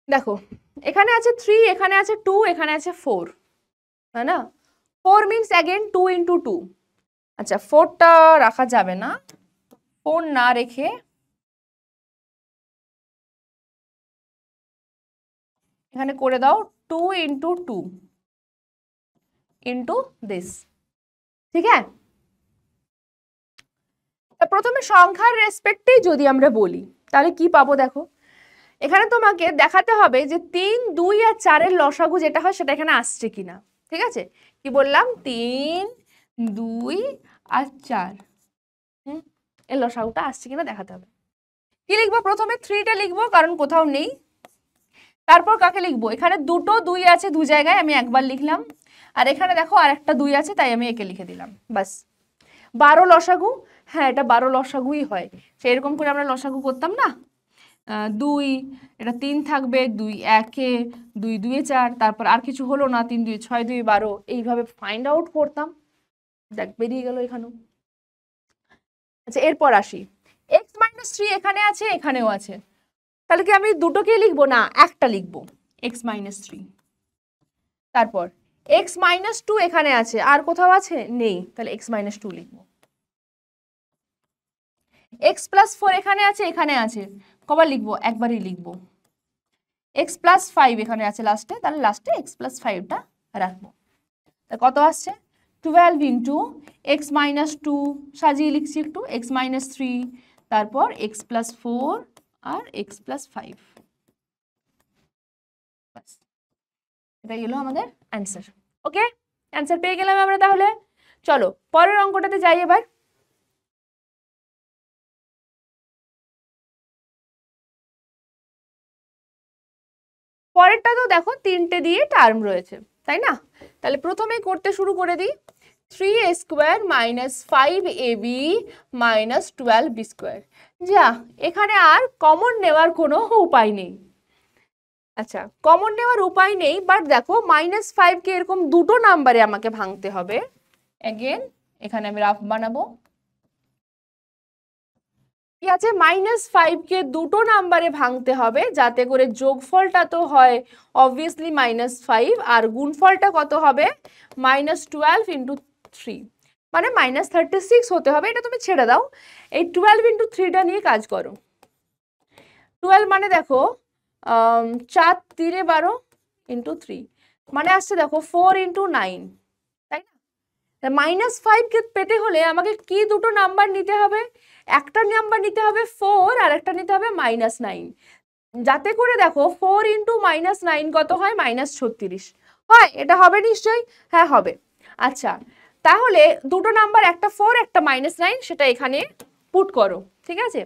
দেখো এখানে আছে 3, এখানে আছে 2, এখানে আছে 4, তাই না? 4 মিনস অ্যাগেন 2 ইন্টু 2। আচ্ছা, 4টা রাখা যাবে না, 4 না রেখে এখানে করে দাও 2 ইন্টু 2 ইন্টু দিস, ঠিক আছে। প্রথমে সংখ্যার রেসপেক্টেই যদি আমরা বলি তাহলে কি পাবো? দেখো এখানে তোমাকে দেখাতে হবে যে 3 2 আর 4 এর লসাগু যেটা হয় সেটা এখানে আসছে কিনা, ঠিক আছে। কি বললাম? 3 2 আর 4, এর লসাগুটা আসছে কিনা দেখাতে হবে। কি লিখবো? প্রথমে 3টা লিখবো কারণ কোথাও নেই, তারপর কাকে লিখবো? এখানে দুটো 2 আছে দু জায়গায়, আমি একবার লিখলাম, আর এখানে দেখো আর একটা 2 আছে তাই আমি একে লিখে দিলাম, বাস। 12 লসাগু, হ্যাঁ এটা 12 লসাগুই হয়, সেরকম করে আমরা লসাগু করতাম না, 2, এটা 3 থাকবে, 2 1-এ, 2 2-এ 4, তারপর আর কিছু হলো না, 3 2 6 2 12, এইভাবে ফাইন্ড আউট করতাম। দেখ বেরিয়ে গেল এখানেও। আচ্ছা এরপর আসি, x - 3 এখানে আছে, এখানেও আছে, তাহলে কি আমি দুটোকে লিখবো? না, একটা লিখবো, x - 3। তারপর x - 2 এখানে আছে, আর কোথাও আছে? নেই, তাহলে x - 2 লিখবো। x + 4 এখানে আছে, এখানে আছে, কবার লিখবো? একবারই লিখবো। x + 5 এখানে আছে লাস্টে, তাহলে লাস্টে x + 5টা রাখবো। তা কত আসছে? 12 ইন্টু x - 2, সাজিয়ে লিখছি একটু, x - 3, তারপর x + 4 আর x + 5। এটাই হলো আমাদের অ্যান্সার। ওকে, অ্যান্সার পেয়ে গেলাম আমরা। তাহলে চলো পরের অঙ্কটাতে যাই এবার। পরেরটা তো দেখো 3টে দিয়ে টার্ম রয়েছে, তাই না? তাহলে প্রথমেই করতে শুরু করে দিই। 3a² - 5ab - 12b²। যা, এখানে আর কমন নেওয়ার কোনো উপায় নেই। আচ্ছা, কমন নেওয়ার উপায় নেই, বাট দেখো -5কে এরকম দুটো নাম্বারে আমাকে ভাঙতে হবে। এগেন এখানে আমি রাফ বানাবো। কি আছে? -5কে দুটো নাম্বারে ভাঙতে হবে, যাতে করে যোগফলটা তো হয় অবভিয়াসলি -5, আর গুণফলটা কত হবে? -12 × 3, মানে -36 হতে হবে। এটা তুমি ছেড়ে দাও, এই 12 × 3টা নিয়ে কাজ করো। 12 মানে দেখো 4 3 12 × 3, মানে আসছে দেখো 4 × 9, তাই না? -5কে পেতে হলে আমাকে কি দুটো নাম্বার নিতে হবে? একটা নাম্বার নিতে হবে 4, আর একটা নিতে হবে -9, যাতে করে দেখো 4 × -9 কত হয়? -36 হয়। এটা হবে নিশ্চয়ই? হ্যাঁ হবে। আচ্ছা, তাহলে দুটো নাম্বার, একটা 4 একটা -9, সেটা এখানে পুট করো। ঠিক আছে,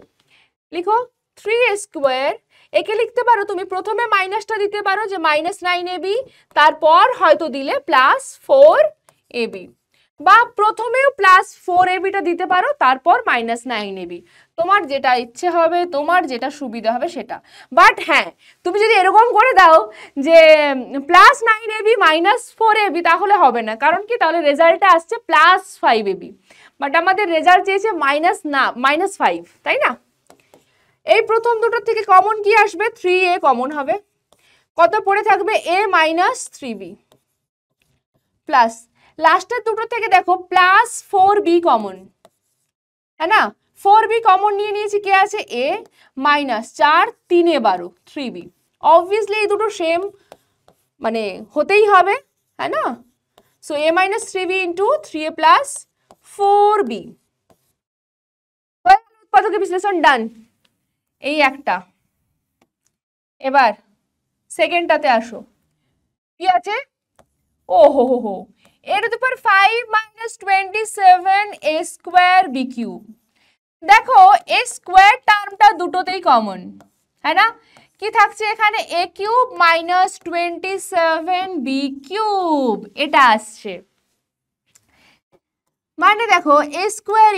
লিখো 3a²। একে লিখতে পারো তুমি প্রথমে মাইনাসটা দিতে পারো, যে -9ab, তারপর হয়তো দিলে +4ab, বা প্রথমেও +4ab দিতে পারো, তারপর -9ab, তোমার যেটা ইচ্ছে হবে, তোমার যেটা সুবিধা হবে সেটা। বাট হ্যাঁ, তুমি যদি এরকম করে দাও যে +9ab -4ab, তাহলে হবে না। কারণ কি? তাহলে রেজাল্টটা আসছে +5ab, বাট আমাদের রেজাল্ট চেয়েছে -5, তাই না? এই প্রথম দুটো থেকে কমন কি আসবে? 3a কমন হবে। কত পড়ে থাকবে? a - 3b, প্লাস লাস্টের দুটো থেকে দেখো +4b কমন, হ্যাঁ না? 4b কমন নিয়ে নিয়েছি, কে আছে? a, -4 3 এ 12 3b, অবভিয়াসলি এই দুটো সেম, মানে হতেই হবে, হ্যাঁ না? So a - 3b × 3a + 4b। উৎপাদকে বিশ্লেষণ ডান, এই একটা। এবার সেকেন্ডটাতে আসো, কি আছে? ও হো হো হো, a⁵ - 27a²b³। দেখো a² টার্মটা দুটোতেই কমন, হ্যাঁ না? কি থাকছে এখানে? a³ - 27b³, এটা আসছে। মানে দেখো a²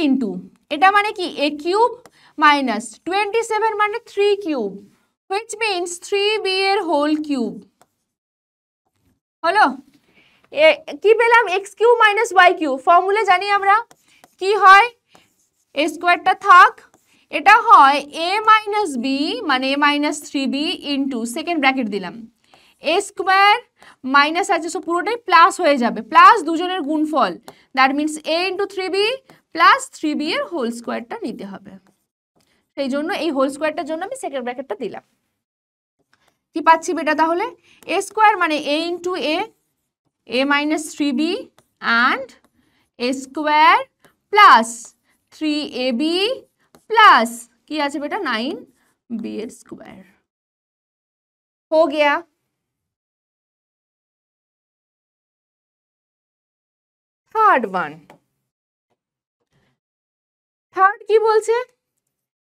ইন্টু এটা, মানে কি? a³ - 27 মানে 3³ which means 3b এর হোল কিউব। হলো? কি পেলাম? x³ - y³ ফর্মুলা জানি আমরা, কি হয়? a²টা থাক, এটা হয় a - b মানে a - 3b into, second bracket দিলাম, a² মাইনাস আছে, সো পুরোটাই প্লাস হয়ে যাবে, প্লাস দুজনের গুণফল, that means a × 3b plus 3b এর হোল স্কোয়ারটা নিতে হবে। সেই জন্য এই হোল স্কোয়ারটার জন্য আমি সেকেন্ড ব্র্যাকেটটা দিলাম। কি পাচ্ছি বেটা? তাহলে a² মানে a × a - 3b and a² plus 3ab plus কি আছে बेटा 9b এর স্কয়ার। हो गया। থার্ড ওয়ান, থার্ড কি বলছে?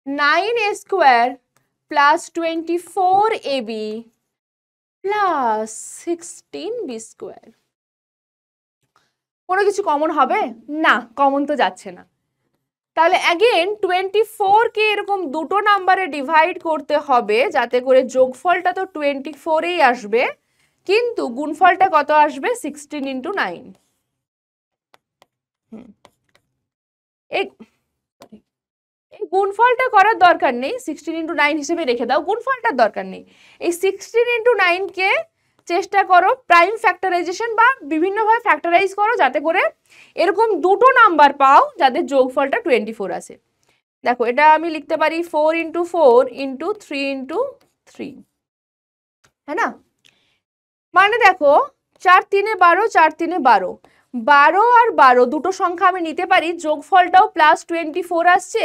9a² plus 24ab plus 16b²। কোনো কিছু কমন হবে না, কমন তো যাচ্ছে না। তাহলে অ্যাগেন 24 কে এরকম দুটো নাম্বারে ডিভাইড করতে হবে যাতে করে যোগফলটা তো 24এই আসবে, কিন্তু গুণফলটা কত আসবে 16 ইন্টু 9। এই গুণফলটা করার দরকার নেই, 16 ইন্টু 9 হিসেবে রেখে দাও, গুণফলটার দরকার নেই। এই 16 ইন্টু 9 কে চেষ্টা করো প্রাইম ফ্যাক্টরাইজেশন বা বিভিন্নভাবে ফ্যাক্টরাইজ করো যাতে করে এরকম দুটো নাম্বার পাও যাদের যোগফলটা 24 আসে। দেখো এটা আমি লিখতে পারি 4 ইন্টু 4 ইন্টু 3 ইন্টু 3, হ্যাঁ না? মানে দেখো 4 3 12, 4 3 12, 12 আর 12 দুটো সংখ্যা আমি নিতে পারি, যোগফলটাও প্লাস 24 আসছে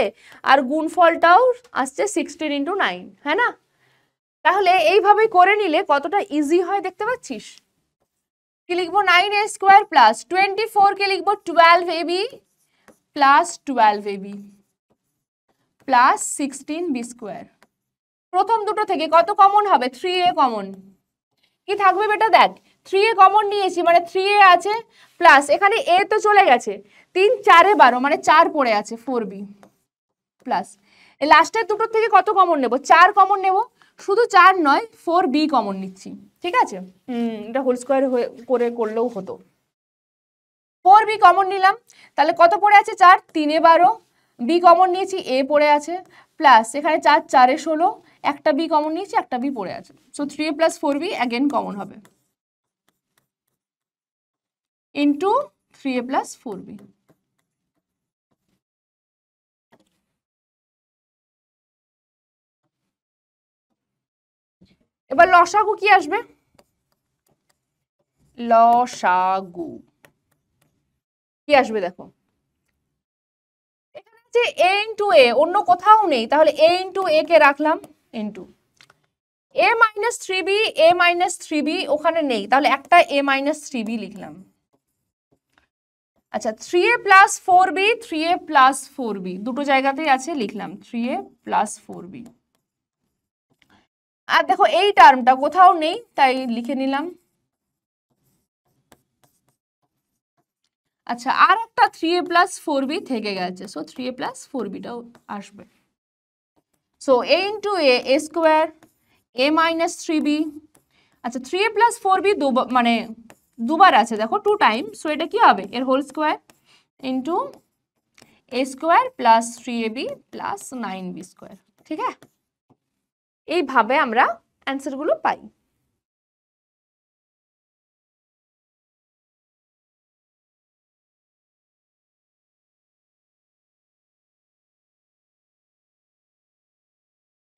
আর গুণফলটাও আসছে 16 ইন্টু 9, হ্যাঁ না? তাহলে এইভাবে করে নিলে কতটা ইজি হয় দেখতে পাচ্ছিস। কি লিখবো 9a স্কোয়ার প্লাস 24 কে লিখবো 12ab plus 12ab plus 16b square. প্রথম দুটো থেকে কত কমন হবে 3a কমন। কি থাকবে বেটা দেখ 3a কমন নিয়েছি মানে 3a আছে প্লাস এখানে a তো চলে গেছে, 3 4 এ 12 মানে 4 পড়ে আছে 4b প্লাস এই লাস্টের দুটোর থেকে কত কমন নেব 4 কমন নেব, শুধু 4 নয় 4b কমন নিচ্ছি, ঠিক আছে? এটা হোল স্কয়ার করে করলেও হতো। 4b কমন নিলাম, তাহলে কত পড়ে আছে 4 3 এ 12, b কমন নিয়েছি a পড়ে আছে প্লাস এখানে 4 4 এ 16, একটা b কমন নিয়েছি একটা b পড়ে আছে, so 3a plus 4b again common হবে ইনটু 3a প্লাস 4b। এবার লসাগু কি আসবে, লসাগু কি আসবে দেখো এখানে যে a ইনটু a অন্য কোথাও নেই, তাহলে a ইনটু a কে রাখলাম into a minus 3b, a minus 3b ওখানে নেই, তাহলে একটা a মাইনাস 3b লিখলাম। আচ্ছা 3a plus 4b, 3a plus 4b দুটো জায়গাতেই আছে লিখলাম 3a প্লাস 4b। আর দেখো এই টার্মটা কোথাও নেই তাই লিখে নিলাম। আচ্ছা আর একটা 3a প্লাস 4b থেকে গেছে, সো 3a প্লাস 4bটাও আসবে। So a into a square a minus 3b। আচ্ছা 3a প্লাস 4b মানে দুবার আছে দেখো 2 টাইম, সো এটা কি হবে এর whole square into a square plus 3ab plus 9b square, ঠিক আছে? এইভাবে আমরা অ্যান্সারগুলো পাই।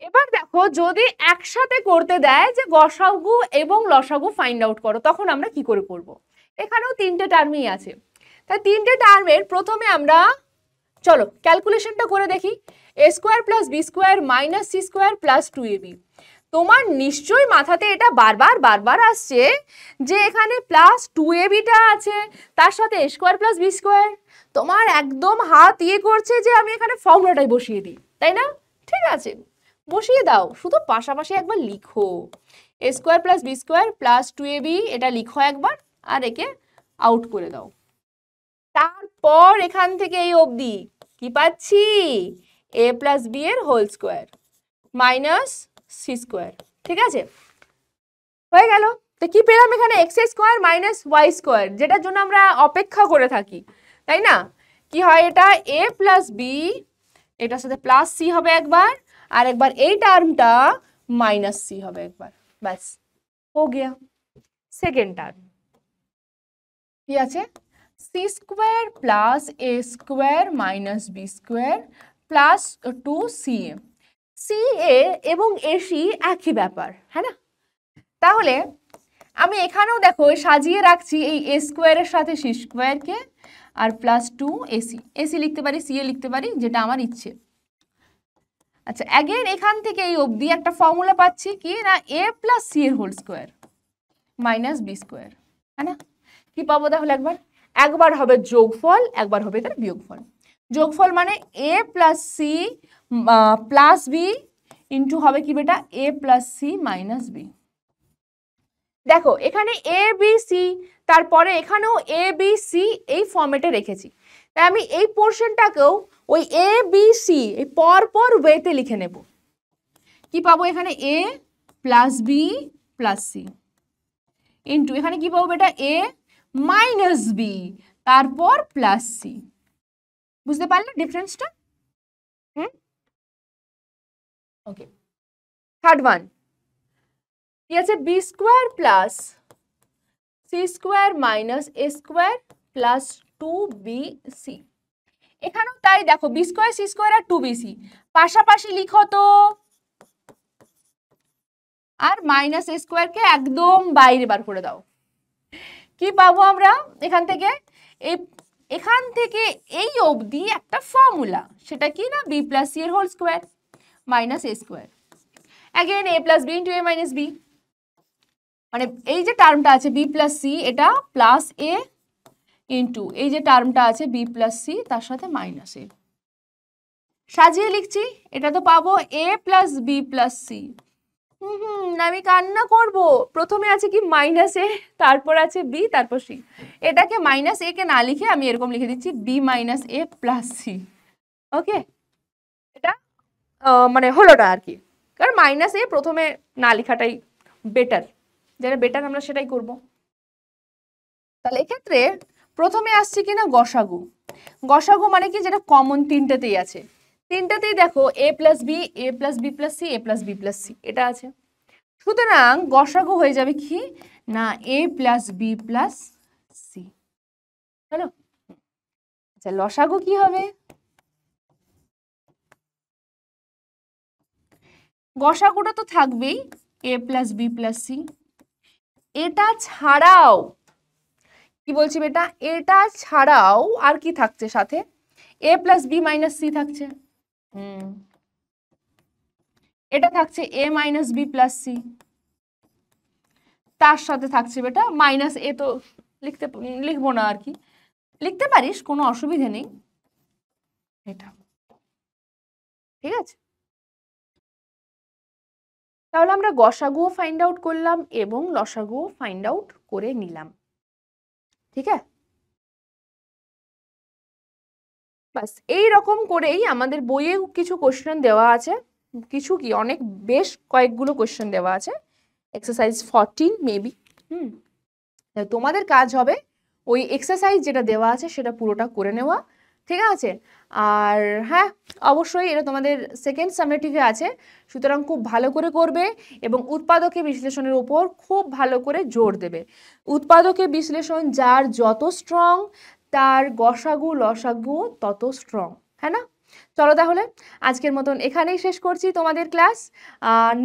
এবার দেখো যদি একসাথে করতে দেয় যে গসাগু এবং লসাগু ফাইন্ড আউট করো, তখন আমরা কি করে করব? এখানেও তিনটে টার্মই আছে, তাই তিনটে টার্মের প্রথমে আমরা চলো ক্যালকুলেশনটা করে দেখি। a square plus B square minus C square plus 2ab। তোমার নিশ্চয়ই মাথাতে এটা বারবার বারবার আসছে যে এখানে প্লাস 2abটা আছে তার সাথে a square plus B square, তোমার একদম হাত ইয়ে করছে যে আমি এখানে ফর্মুলাটাই বসিয়ে দিই, তাই না? ঠিক আছে বসিয়ে দাও, শুধু পাশাপাশি একবার লিখো a square plus B square plus 2ab এটা লিখো একবার আর একে আউট করে দাও। তারপর এখান থেকে এই অবধি কি পাচ্ছি a প্লাস বি এর whole square minus C square, ঠিক আছে? হয়ে গেল। তো কি পেলাম এখানে X square minus Y square, যেটার জন্য আমরা অপেক্ষা করে থাকি, তাই না? কি হয় এটা a প্লাস বি, এটার সাথে প্লাস সি হবে একবার আর একবার এই টার্মটা মাইনাস সি হবে একবার, ব্যাস হো গিয়া। সেকেন্ড টার্ম কি আছে C square plus A square minus B square plus 2ca। C A এবং এসি একই ব্যাপার, হ্যাঁ না? তাহলে আমি এখানেও দেখো সাজিয়ে রাখছি এই এ স্কোয়ারের সাথে সি স্কোয়ারকে আর প্লাস 2ac, এসি লিখতে পারি সি এ লিখতে পারি যেটা আমার ইচ্ছে। আচ্ছা অ্যাগেন এখান থেকে এই অবধি একটা ফর্মুলা পাচ্ছি কি না a প্লাস সি এর whole square minus B square, হ্যাঁ না? কি পাবো তাহলে একবার হবে যোগফল একবার হবে তার বিয়োগফল। যোগফল মানে a plus C plus B into হবে কি বেটা a plus C minus B. দেখো এখানে এ বি সি, তারপরে এখানেও এ বি সি এই ফর্মেটে রেখেছি, তাই আমি এই পোর্শনটাকেও ওই এ বি সি এই পর ওয়েতে লিখে নেব। কি পাবো এখানে A plus B plus C into এখানে কি পাবো এটা এ মাইনাস বি তারপর প্লাস সি। বুঝতে পারলে ডিফারেন্সটা? ওকে, থার্ড ওয়ান কি আছে, B square plus C square minus A square plus 2bc। এখানেও তাই, দেখো বি স্কোয়ার সি স্কোয়ার আর 2bc পাশাপাশি লিখো তো, আর মাইনাস এ স্কোয়ারকে একদম বাইরে বার করে দাও। কি পাবো আমরা এখান থেকে? এখান থেকে এই অবধি একটা ফর্মুলা, সেটা কি না, বি প্লাস সি এর whole square minus A square, again A plus B into A minus B, মানে এই যে টার্মটা আছে বি প্লাস সি এটা প্লাস এ ইন্টু এই যে টার্মটা আছে বি প্লাস সি তার সাথে মাইনাস এ। সাজিয়ে লিখছি, এটা তো পাবো এ প্লাস বি প্লাস সি। আমি কান্না করব, প্রথমে আছে কি মাইনাস এ, তারপর আছে বি, তারপর সি। এটাকে মাইনাস এ কে না লিখে আমি এরকম লিখে দিচ্ছি বি মাইনাস এ প্লাস সি। ওকে, এটা মানে হলোটা আর কি, কারণ মাইনাস এ প্রথমে না লেখাটাই বেটার, যেটা বেটার আমরা সেটাই করব। তাহলে এক্ষেত্রে প্রথমে আসছে কিনা গসাগু। গসাগু মানে কি, যেটা কমন তিনটাতেই আছে, তিনটাতেই দেখো A plus B, A plus B plus C, A plus B plus C এটা আছে। সুতরাং গসাগু হয়ে যাবে কি না A plus B plus C. Hello, আচ্ছা লসাগু কি হবে? গসাগুটা তো থাকবেই A plus B plus C, এটা ছাড়াও কি বলছি বেটা, এটা ছাড়াও আর কি থাকছে সাথে, এ প্লাস বি মাইনাস সি থাকছে, এটা থাকছে এ মাইনাস বি প্লাস সি, তার সাথে থাকছে বেটা মাইনাস এ, তো লিখবো না আর কি, লিখতে পারিস কোনো অসুবিধা নেই, এটা ঠিক আছে। তাহলে আমরা গসাগুও ফাইন্ড আউট করলাম এবং লসাগুও ফাইন্ড আউট করে নিলাম, ঠিক আছে। বাস এই রকম করেই আমাদের বইয়ে কিছু কোশ্চেন দেওয়া আছে, কিছু কি অনেক বেশ কয়েকগুলো কোশ্চেন দেওয়া আছে, এক্সারসাইজ 14 মেবি। তোমাদের কাজ হবে ওই এক্সারসাইজ যেটা দেওয়া আছে সেটা পুরোটা করে নেওয়া, ঠিক আছে। আর হ্যাঁ, অবশ্যই এটা তোমাদের সেকেন্ড সামেটিভে আছে, সুতরাং খুব ভালো করে করবে এবং উৎপাদকে বিশ্লেষণের উপর খুব ভালো করে জোর দেবে। উৎপাদকে বিশ্লেষণ যার যত স্ট্রং, তার গসাগু লসাগু তত স্ট্রং, হ্যাঁ না? চলো তাহলে আজকের মতন এখানেই শেষ করছি তোমাদের ক্লাস।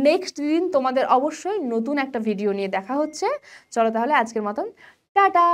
নেক্সট দিন তোমাদের অবশ্যই নতুন একটা ভিডিও নিয়ে দেখা হচ্ছে। চলো তাহলে আজকের মতন টাটা।